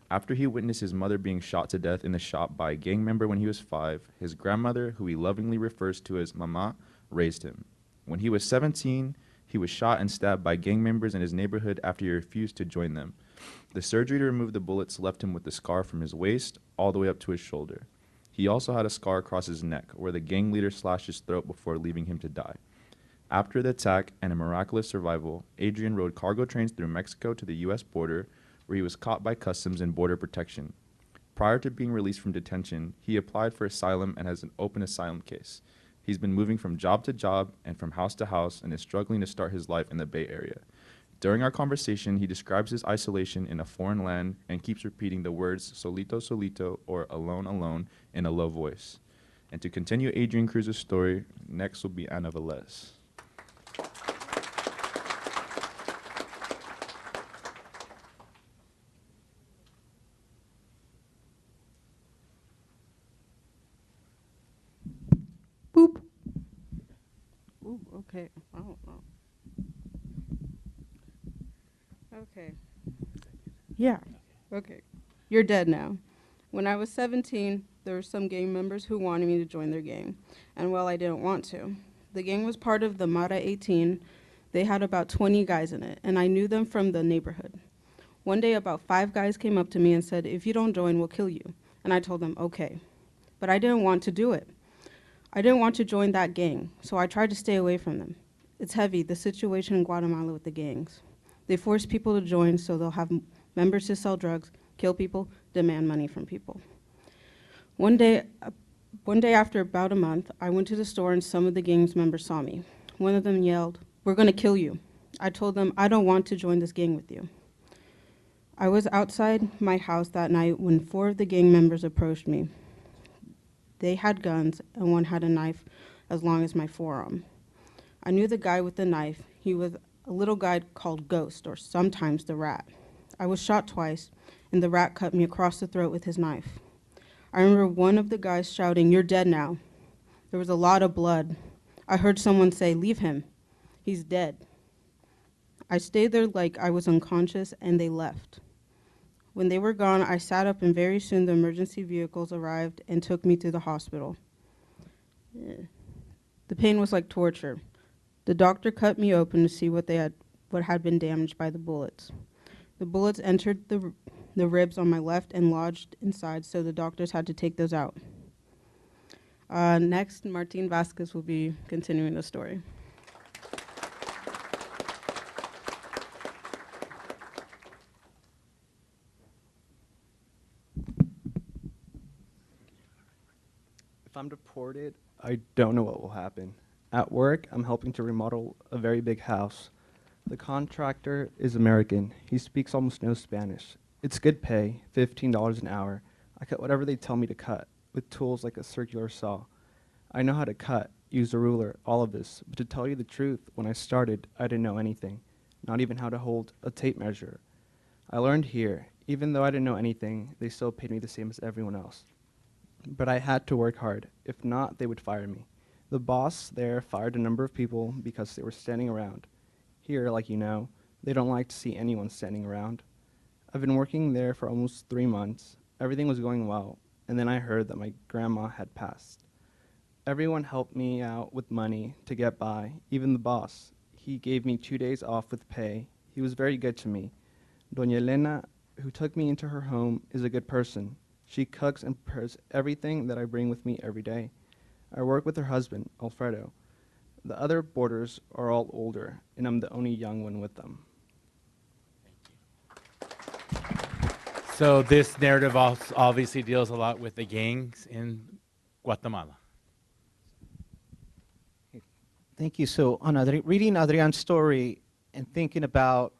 After he witnessed his mother being shot to death in the shop by a gang member when he was 5, his grandmother, who he lovingly refers to as Mama, raised him. When he was 17, he was shot and stabbed by gang members in his neighborhood after he refused to join them. The surgery to remove the bullets left him with the scar from his waist all the way up to his shoulder. He also had a scar across his neck where the gang leader slashed his throat before leaving him to die. After the attack and a miraculous survival, Adrian rode cargo trains through Mexico to the U.S. border, where he was caught by Customs and Border Protection. Prior to being released from detention, he applied for asylum and has an open asylum case. He's been moving from job to job and from house to house and is struggling to start his life in the Bay Area. During our conversation, he describes his isolation in a foreign land and keeps repeating the words solito, solito, or alone, alone, in a low voice. And to continue Adrian Cruz's story, next will be Ana Velez. Boop. Ooh, okay. I don't know. Okay. Yeah. Okay. You're dead now. When I was 17, there were some gang members who wanted me to join their gang. And well, I didn't want to. The gang was part of the Mara 18. They had about 20 guys in it, and I knew them from the neighborhood. One day, about 5 guys came up to me and said, "If you don't join, we'll kill you." And I told them, okay. But I didn't want to do it. I didn't want to join that gang, so I tried to stay away from them. It's heavy, the situation in Guatemala with the gangs. They force people to join so they'll have members to sell drugs, kill people, demand money from people. One day after about a month, I went to the store and some of the gang's members saw me. One of them yelled, "We're gonna kill you." I told them, "I don't want to join this gang with you." I was outside my house that night when 4 of the gang members approached me. They had guns and one had a knife as long as my forearm. I knew the guy with the knife. He was a little guy called Ghost, or sometimes the Rat. I was shot twice, and the Rat cut me across the throat with his knife. I remember one of the guys shouting, "You're dead now." There was a lot of blood. I heard someone say, "Leave him. He's dead." I stayed there like I was unconscious, and they left. When they were gone, I sat up, and very soon the emergency vehicles arrived and took me to the hospital. The pain was like torture. The doctor cut me open to see what had been damaged by the bullets. The bullets entered the ribs on my left and lodged inside, so the doctors had to take those out. Next, Martin Vasquez will be continuing the story. If I'm deported, I don't know what will happen. At work, I'm helping to remodel a very big house. The contractor is American. He speaks almost no Spanish. It's good pay, $15 an hour. I cut whatever they tell me to cut, with tools like a circular saw. I know how to cut, use a ruler, all of this, but to tell you the truth, when I started, I didn't know anything, not even how to hold a tape measure. I learned here. Even though I didn't know anything, they still paid me the same as everyone else. But I had to work hard. If not, they would fire me. The boss there fired a number of people because they were standing around. Here, like you know, they don't like to see anyone standing around. I've been working there for almost 3 months. Everything was going well, and then I heard that my grandma had passed. Everyone helped me out with money to get by, even the boss. He gave me 2 days off with pay. He was very good to me. Doña Elena, who took me into her home, is a good person. She cooks and prepares everything that I bring with me every day. I work with her husband, Alfredo. The other boarders are all older, and I'm the only young one with them. So this narrative obviously deals a lot with the gangs in Guatemala. Thank you. So on reading Adrian's story and thinking about,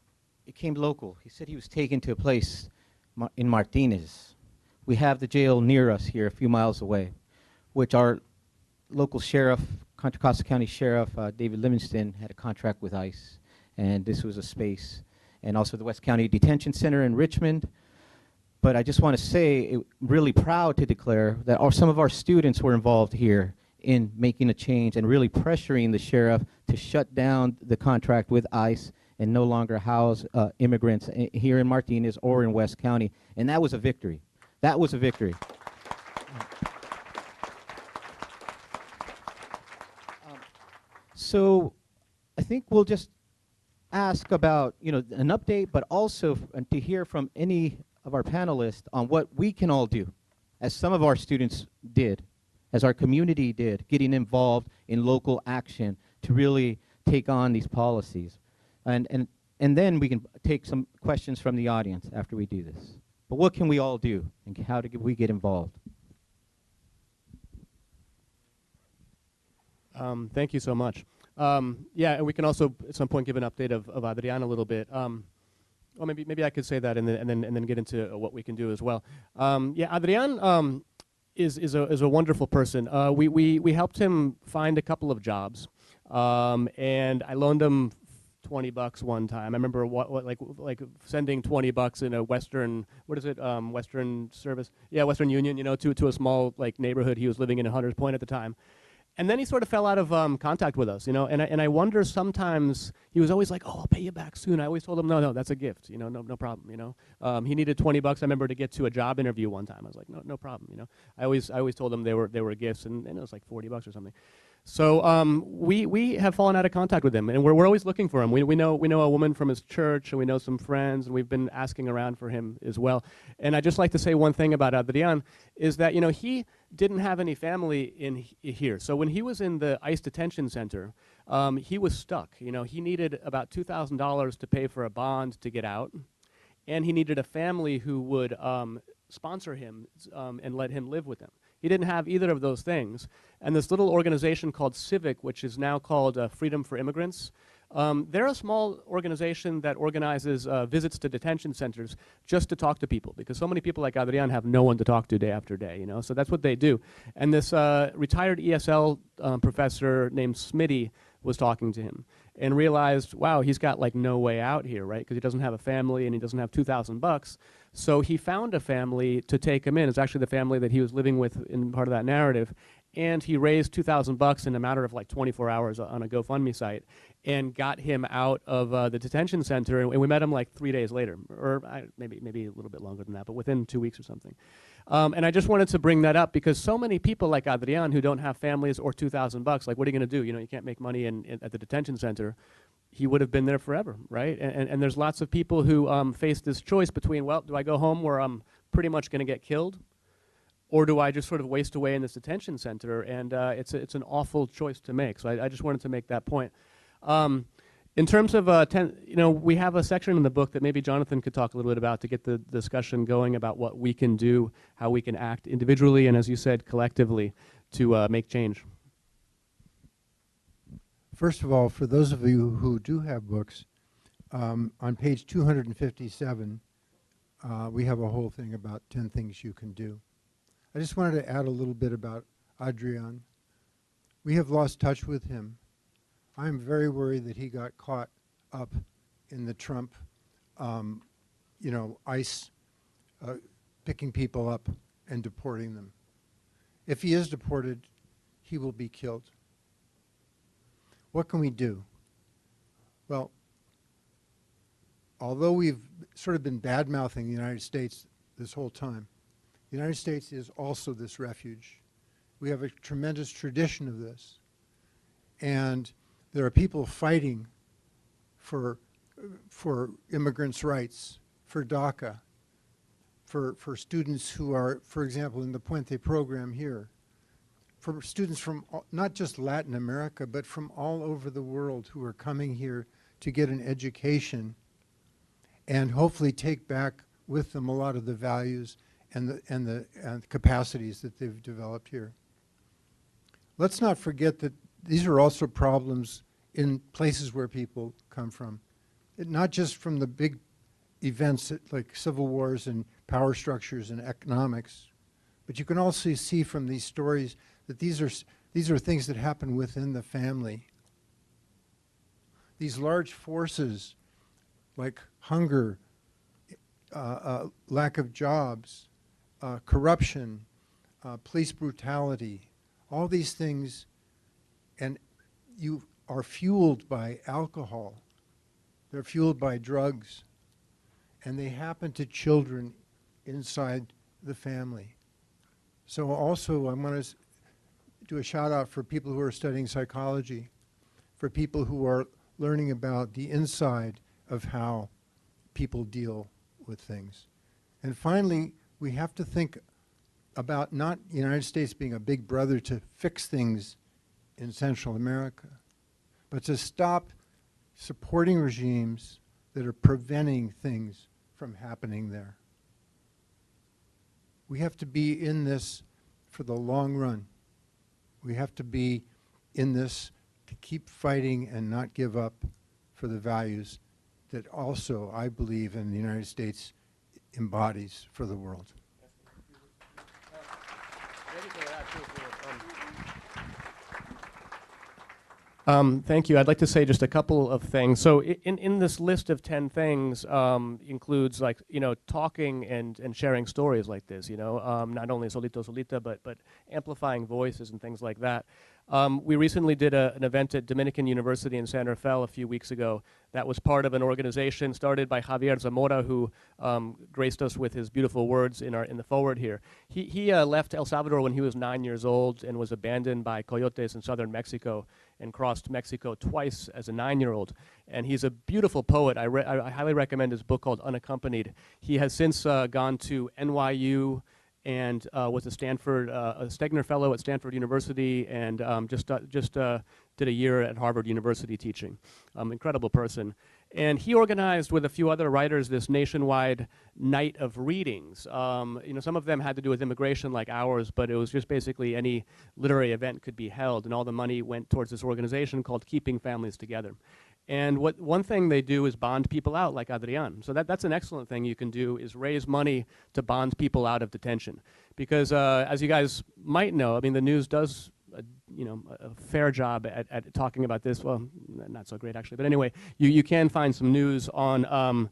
it came local. He said he was taken to a place in Martinez. We have the jail near us here, a few miles away, which our local sheriff, Contra Costa County Sheriff David Livingston, had a contract with ICE, and this was a space. And also the West County Detention Center in Richmond. But I just want to say, really proud to declare that some of our students were involved here in making a change and really pressuring the sheriff to shut down the contract with ICE and no longer house immigrants here in Martinez or in West County. And that was a victory. That was a victory. So I think we'll just ask about, an update, but also to hear from any of our panelists on what we can all do, as some of our students did, as our community did, getting involved in local action to really take on these policies. And then we can take some questions from the audience after we do this. But what can we all do, and how do we get involved? Thank you so much. Yeah, and we can also at some point give an update of Adrian a little bit. Well, maybe I could say that and then get into what we can do as well. Yeah, Adrian is a wonderful person. We helped him find a couple of jobs, and I loaned him $20 one time. I remember like sending $20 in a Western, Western service? Yeah, Western Union, to a small neighborhood he was living in Hunters Point at the time. And then he sort of fell out of contact with us, and I wonder sometimes, he was always like, oh, I'll pay you back soon. I always told him, no, that's a gift, no problem, He needed $20, I remember, to get to a job interview one time. I was like, no problem, I always told him they were gifts, and it was like $40 or something. So we have fallen out of contact with him, and we're always looking for him. We know a woman from his church, and we know some friends, and we've been asking around for him as well. And I'd just like to say one thing about Adrian, is that he didn't have any family in here. So when he was in the ICE detention center, he was stuck. He needed about $2,000 to pay for a bond to get out, and he needed a family who would sponsor him and let him live with them. He didn't have either of those things. And this little organization called Civic, which is now called Freedom for Immigrants, they're a small organization that organizes visits to detention centers just to talk to people, because so many people like Adrian have no one to talk to day after day, so that's what they do. And this retired ESL professor named Smitty was talking to him and realized, wow, he's got no way out here, right? Because he doesn't have a family and he doesn't have $2,000. So he found a family to take him in. It's actually the family that he was living with in part of that narrative. And he raised $2,000 in a matter of 24 hours on a GoFundMe site and got him out of the detention center. And we met him 3 days later, or maybe a little bit longer than that, but within 2 weeks or something. And I just wanted to bring that up because so many people like Adrian who don't have families or $2,000, what are you going to do? You can't make money at the detention center. He would have been there forever, right? And there's lots of people who face this choice between, well, do I go home where I'm pretty much going to get killed? Or do I just sort of waste away in this detention center? And it's an awful choice to make. So I just wanted to make that point. In terms of, we have a section in the book that maybe Jonathan could talk a little bit about to get the discussion going about what we can do, how we can act individually and, as you said, collectively to make change. First of all, for those of you who do have books, on page 257, we have a whole thing about 10 things you can do. I just wanted to add a little bit about Adrian. We have lost touch with him. I'm very worried that he got caught up in the Trump, ICE picking people up and deporting them. If he is deported, he will be killed. What can we do? Well, although we've sort of been bad-mouthing the United States this whole time, the United States is also this refuge. We have a tremendous tradition of this. And there are people fighting for immigrants' rights, for DACA, for students who are, for example, in the Puente program here, for students from not just Latin America, but from all over the world who are coming here to get an education and hopefully take back with them a lot of the values and the capacities that they've developed here. Let's not forget that these are also problems in places where people come from. Not just from the big events like civil wars and power structures and economics, but you can also see from these stories that these are things that happen within the family. These large forces like hunger, lack of jobs, corruption, police brutality, all these things, and you are fueled by alcohol. They're fueled by drugs, and they happen to children inside the family. So also I want to do a shout out for people who are studying psychology, for people who are learning about the inside of how people deal with things. And finally, we have to think about not the United States being a big brother to fix things in Central America, but to stop supporting regimes that are preventing things from happening there. We have to be in this for the long run. We have to be in this to keep fighting and not give up for the values that also, I believe, in the United States embodies for the world. Thank you. I'd like to say just a couple of things. So in this list of 10 things includes, like, talking and sharing stories like this, not only solito solita, but amplifying voices and things like that. We recently did an event at Dominican University in San Rafael a few weeks ago that was part of an organization started by Javier Zamora, who graced us with his beautiful words in the forward here. He left El Salvador when he was 9 years old and was abandoned by coyotes in southern Mexico and crossed Mexico twice as a 9-year-old. And he's a beautiful poet. I highly recommend his book called Unaccompanied. He has since gone to NYU and was a Stegner Fellow at Stanford University, and just did a year at Harvard University teaching. Incredible person. And he organized with a few other writers this nationwide night of readings. Some of them had to do with immigration like ours, but it was just basically any literary event could be held, and all the money went towards this organization called Keeping Families Together. And one thing they do is bond people out, like Adrian. So that's an excellent thing you can do, is raise money to bond people out of detention. Because as you guys might know, I mean, the news does a fair job at talking about this. Well, not so great actually, but anyway, you can find some news on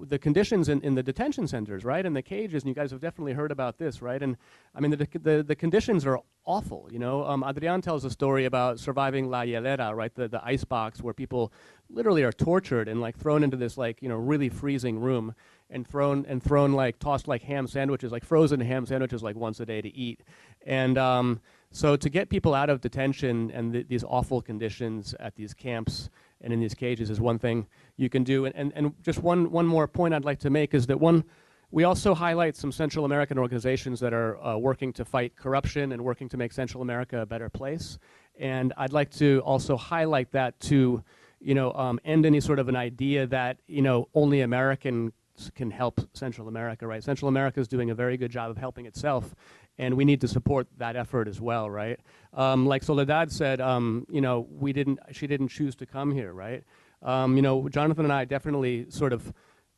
the conditions in the detention centers, right, and the cages, and you guys have definitely heard about this, right? And I mean, the conditions are awful, Adrian tells a story about surviving La Hielera, right, the ice box where people literally are tortured and like thrown into this really freezing room and thrown like tossed like ham sandwiches, like frozen ham sandwiches, like once a day to eat. And so to get people out of detention and these awful conditions at these camps and in these cages is one thing you can do. And just one more point I'd like to make is that we also highlight some Central American organizations that are working to fight corruption and working to make Central America a better place. And I'd like to also highlight that to, end any sort of an idea that, only Americans can help Central America, right? Central America is doing a very good job of helping itself, and we need to support that effort as well, right? Like Soledad said, she didn't choose to come here, right? Jonathan and I definitely sort of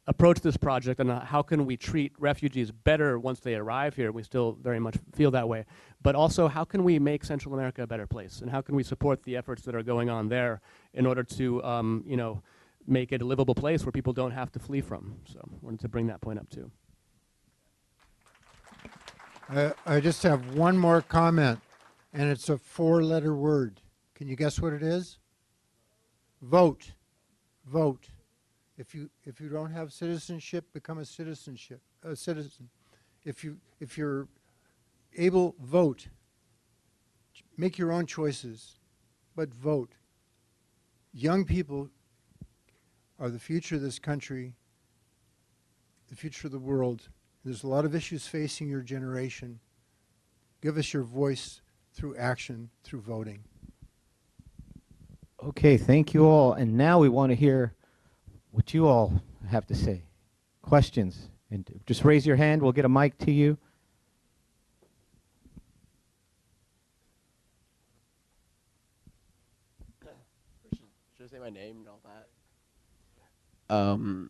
approached this project on how can we treat refugees better once they arrive here. We still very much feel that way. But also, how can we make Central America a better place? And how can we support the efforts that are going on there in order to, make it a livable place where people don't have to flee from? So I wanted to bring that point up too. I just have one more comment, and it's a 4-letter word. Can you guess what it is? Vote. Vote. If you don't have citizenship, become a citizen. If you're able, vote. Make your own choices, but vote. Young people are the future of this country, the future of the world. There's a lot of issues facing your generation. Give us your voice through action, through voting. Okay, thank you all. And now we want to hear what you all have to say. Questions. And just raise your hand. We'll get a mic to you. say my name and all that.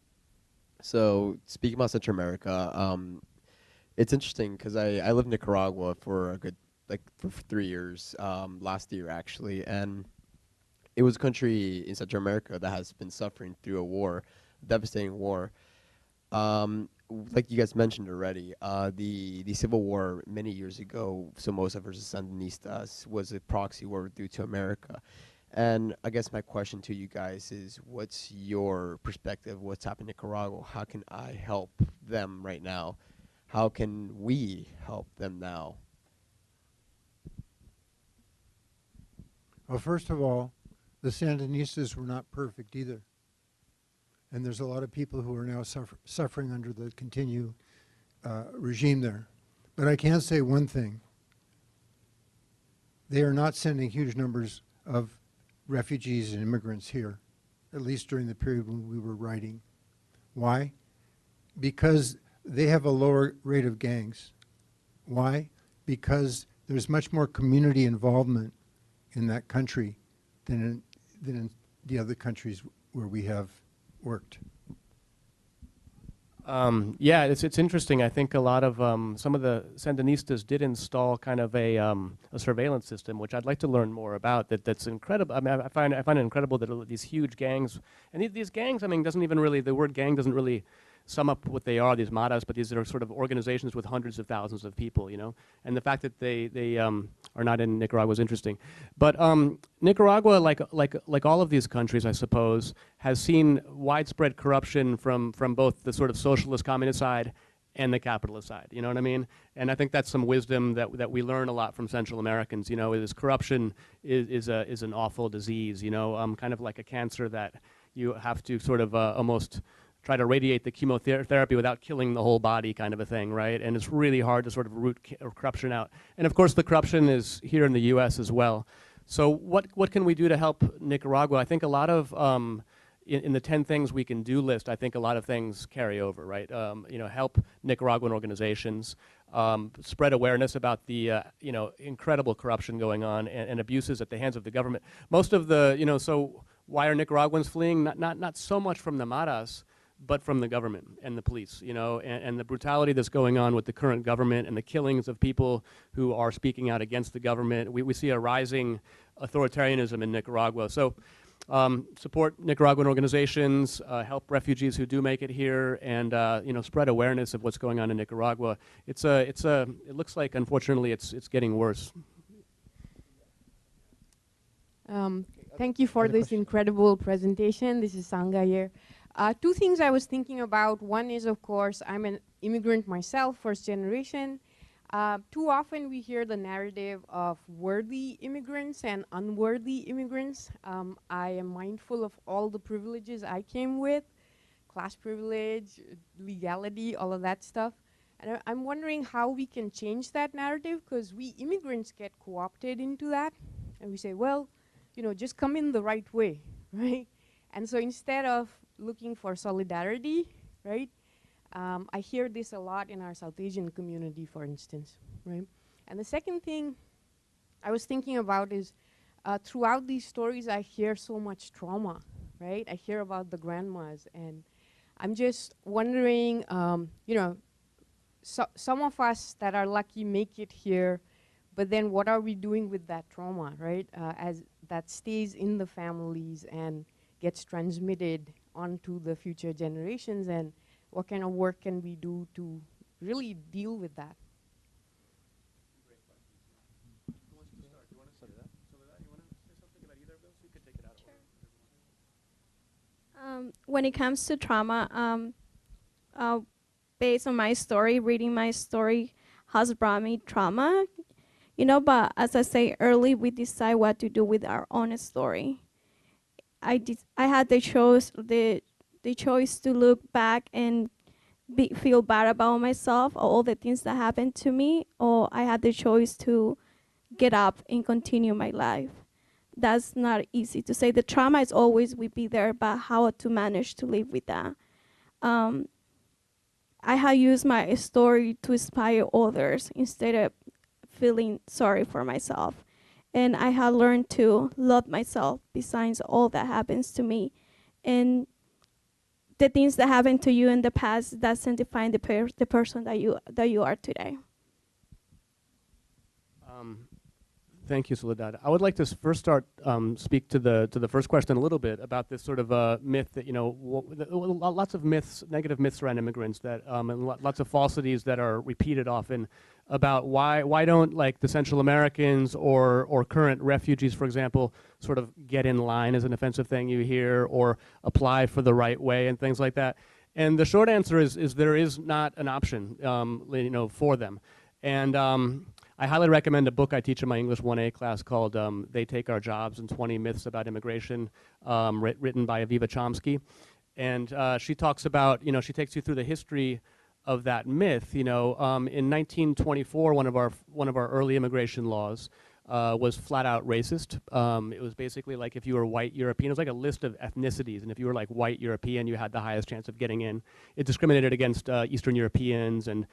So speaking about Central America, it's interesting because I lived in Nicaragua for a good for 3 years, last year actually, and it was a country in Central America that has been suffering through a war, devastating war. Like you guys mentioned already, the civil war many years ago, Somoza versus Sandinistas, was a proxy war due to America. And I guess my question to you guys is, what's your perspective? What's happening in Nicaragua? How can I help them right now? How can we help them now? Well, first of all, the Sandinistas were not perfect either. And there's a lot of people who are now suffering under the continued regime there. But I can say one thing. They are not sending huge numbers of refugees and immigrants here, at least during the period when we were writing. Why? Because they have a lower rate of gangs. Why? Because there's much more community involvement in that country than in the other countries where we have worked. Yeah, it's interesting. I think a lot of some of the Sandinistas did install kind of a surveillance system, which I'd like to learn more about. That's incredible. I mean, I find it incredible that these huge gangs, and these gangs, I mean, doesn't even really, the word gang doesn't really sum up what they are, these maras, but these are sort of organizations with hundreds of thousands of people, you know. And the fact that they are not in Nicaragua is interesting. But Nicaragua, like all of these countries, I suppose, has seen widespread corruption from both the sort of socialist communist side and the capitalist side, you know what I mean? And I think that's some wisdom that we learn a lot from Central Americans, you know, is corruption is an awful disease, you know, kind of like a cancer that you have to sort of almost try to radiate the chemotherapy without killing the whole body, kind of a thing, right? And it's really hard to sort of root corruption out. And of course, the corruption is here in the U.S. as well. So what can we do to help Nicaragua? I think a lot of, in the 10 things we can do list, I think a lot of things carry over, right? You know, help Nicaraguan organizations, spread awareness about the, you know, incredible corruption going on and abuses at the hands of the government. Most of the, you know, so why are Nicaraguans fleeing? Not so much from the maras, but from the government and the police, you know, and the brutality that's going on with the current government and the killings of people who are speaking out against the government. We see a rising authoritarianism in Nicaragua. So support Nicaraguan organizations, help refugees who do make it here, and you know, spread awareness of what's going on in Nicaragua. It looks like, unfortunately, it's getting worse. Thank you for this incredible presentation. This is Sangha here. Two things I was thinking about. One is, of course, I'm an immigrant myself, first generation. Too often we hear the narrative of worthy immigrants and unworthy immigrants. I am mindful of all the privileges I came with, class privilege, legality, all of that stuff. And I'm wondering how we can change that narrative, because we immigrants get co-opted into that. And we say, well, you know, just come in the right way, right? And so instead of looking for solidarity, right? I hear this a lot in our South Asian community, for instance, right? And the second thing I was thinking about is throughout these stories, I hear so much trauma, right? I hear about the grandmas, and I'm just wondering, you know, some of us that are lucky make it here, but then what are we doing with that trauma, right? As that stays in the families and gets transmitted onto the future generations, and what kind of work can we do to really deal with that? When it comes to trauma, based on my story, reading my story has brought me trauma, you know, but as I say early, we decide what to do with our own story. I had the choice to look back and feel bad about myself, all the things that happened to me, or I had the choice to get up and continue my life. That's not easy to say. The trauma is always will be there, but how to manage to live with that. I have used my story to inspire others instead of feeling sorry for myself. And I have learned to love myself besides all that happens to me. And the things that happened to you in the past doesn't define the person that you are today. Thank you, Soledad. I would like to first start speak to the first question a little bit about this sort of myth that lots of myths, negative myths around immigrants that and lots of falsities that are repeated often about why don't like the Central Americans or current refugees, for example, sort of get in line is an offensive thing you hear, or apply for the right way and things like that. And the short answer is there is not an option for them. And I highly recommend a book I teach in my English 1A class called They Take Our Jobs and 20 Myths About Immigration, written by Aviva Chomsky. And she talks about, she takes you through the history of that myth. In 1924, one of our early immigration laws was flat out racist. It was basically like if you were white European, it was like a list of ethnicities, and if you were like white European, you had the highest chance of getting in. It discriminated against Eastern Europeans and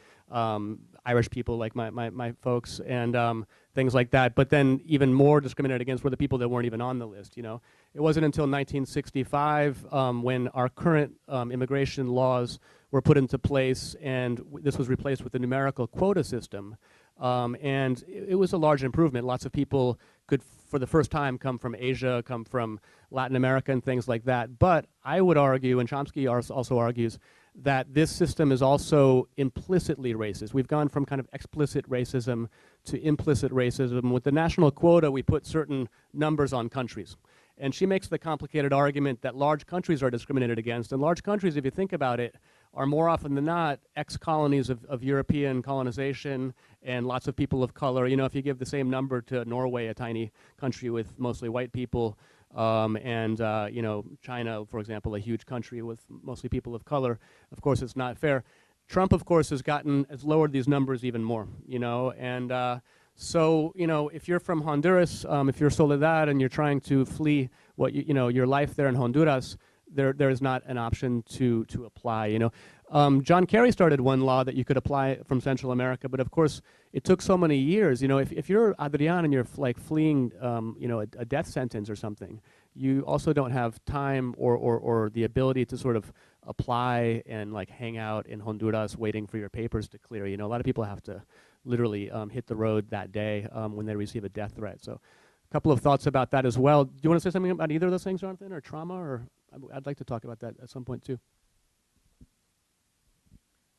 Irish people like my folks and things like that. But then even more discriminated against were the people that weren't even on the list. It wasn't until 1965 when our current immigration laws were put into place, and this was replaced with the numerical quota system. And it was a large improvement. Lots of people could, for the first time, come from Asia, come from Latin America and things like that. But I would argue, and Chomsky also argues, that this system is also implicitly racist. We've gone from kind of explicit racism to implicit racism. With the national quota, we put certain numbers on countries. And she makes the complicated argument that large countries are discriminated against. And large countries, if you think about it, are more often than not ex-colonies of European colonization and lots of people of color. If you give the same number to Norway, a tiny country with mostly white people, and China, for example, a huge country with mostly people of color, of course it's not fair. Trump, of course, has lowered these numbers even more, and so, if you're from Honduras, if you're Soledad and you're trying to flee your life there in Honduras, there is not an option to apply. John Kerry started one law that you could apply from Central America, but of course it took so many years. If you're Adrian and you're like fleeing, a death sentence or something, you also don't have time or the ability to sort of apply and like hang out in Honduras waiting for your papers to clear. A lot of people have to literally hit the road that day when they receive a death threat. So a couple of thoughts about that as well. Do you want to say something about either of those things, Jonathan, or trauma? Or I'd like to talk about that at some point too.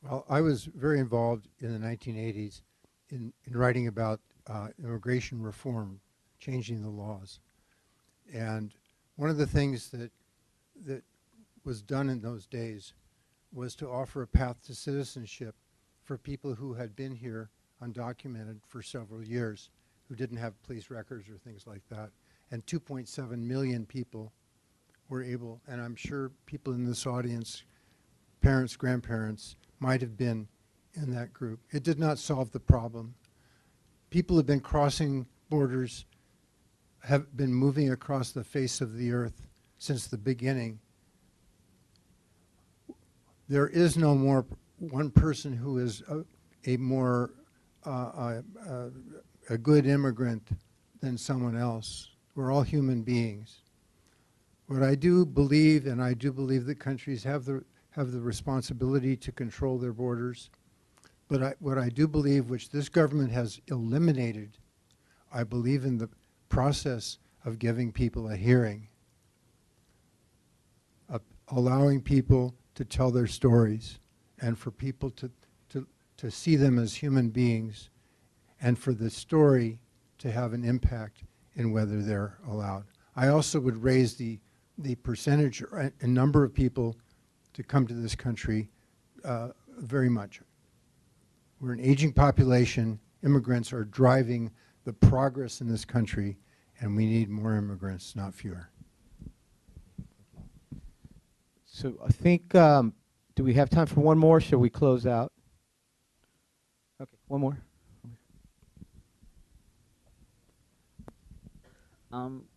Well, I was very involved in the 1980s in writing about immigration reform, changing the laws. And one of the things that was done in those days was to offer a path to citizenship for people who had been here undocumented for several years, who didn't have police records or things like that. And 2.7 million people were able, and I'm sure people in this audience, parents, grandparents, might have been in that group. It did not solve the problem. People have been crossing borders, have been moving across the face of the earth since the beginning. There is no more one person who is a more a good immigrant than someone else. We're all human beings. What I do believe, and I do believe that countries have the responsibility to control their borders, but what I do believe, which this government has eliminated, I believe in the process of giving people a hearing, allowing people to tell their stories, and for people to see them as human beings, and for the story to have an impact in whether they're allowed. I also would raise the percentage and number of people to come to this country very much. We're an aging population. Immigrants are driving the progress in this country, and we need more immigrants, not fewer. So I think, do we have time for one more? Shall we close out? Okay, one more.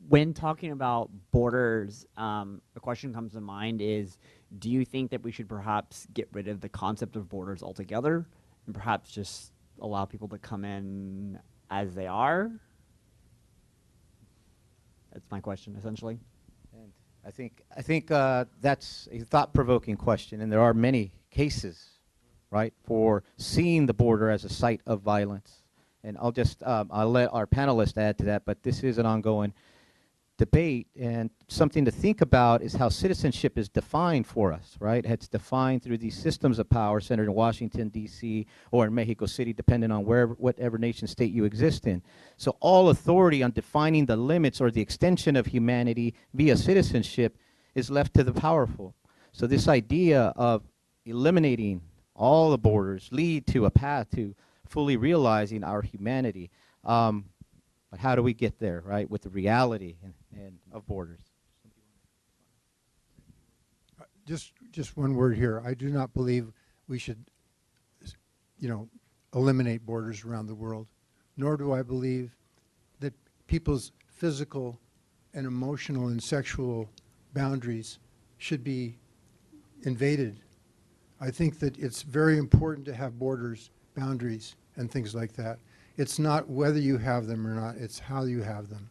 When talking about borders, a question comes to mind is, do you think that we should perhaps get rid of the concept of borders altogether and perhaps just allow people to come in as they are? That's my question, essentially. And I think that's a thought-provoking question, and there are many cases, right, for seeing the border as a site of violence. And I'll just I'll let our panelists add to that, but this is an ongoing debate, and something to think about is how citizenship is defined for us, right? It's defined through these systems of power centered in Washington, D.C., or in Mexico City, depending on whatever nation state you exist in. So all authority on defining the limits or the extension of humanity via citizenship is left to the powerful. So this idea of eliminating all the borders lead to a path to fully realizing our humanity. But how do we get there, right, with the reality and of borders? Just one word here. I do not believe we should, eliminate borders around the world, nor do I believe that people's physical and emotional and sexual boundaries should be invaded. I think that it's very important to have borders, boundaries, and things like that. It's not whether you have them or not, it's how you have them.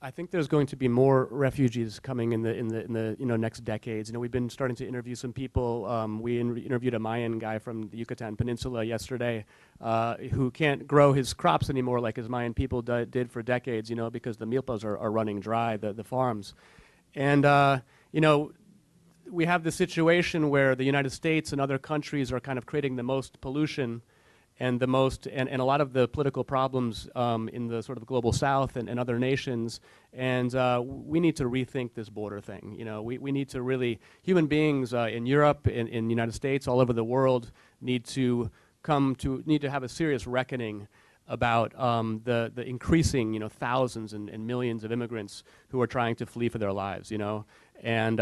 I think there's going to be more refugees coming in the next decades. We've been starting to interview some people. We interviewed a Mayan guy from the Yucatan Peninsula yesterday, who can't grow his crops anymore like his Mayan people did for decades. Because the milpas are running dry, the farms, and we have the situation where the United States and other countries are kind of creating the most pollution and a lot of the political problems in the sort of global south and other nations. And we need to rethink this border thing. We need to really, human beings in Europe, in the United States, all over the world need to have a serious reckoning about the increasing, thousands and millions of immigrants who are trying to flee for their lives, And,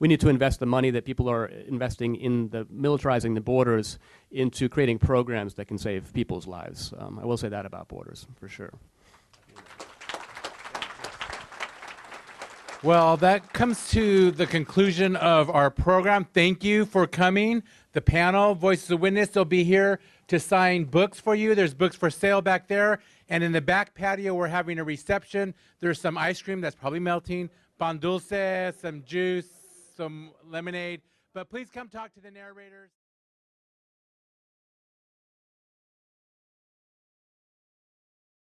we need to invest the money that people are investing in militarizing the borders into creating programs that can save people's lives. I will say that about borders, for sure. Well, that comes to the conclusion of our program. Thank you for coming. The panel, Voices of Witness, they'll be here to sign books for you. There's books for sale back there. And in the back patio, we're having a reception. There's some ice cream that's probably melting, pan dulce, some juice, some lemonade. But please come talk to the narrators.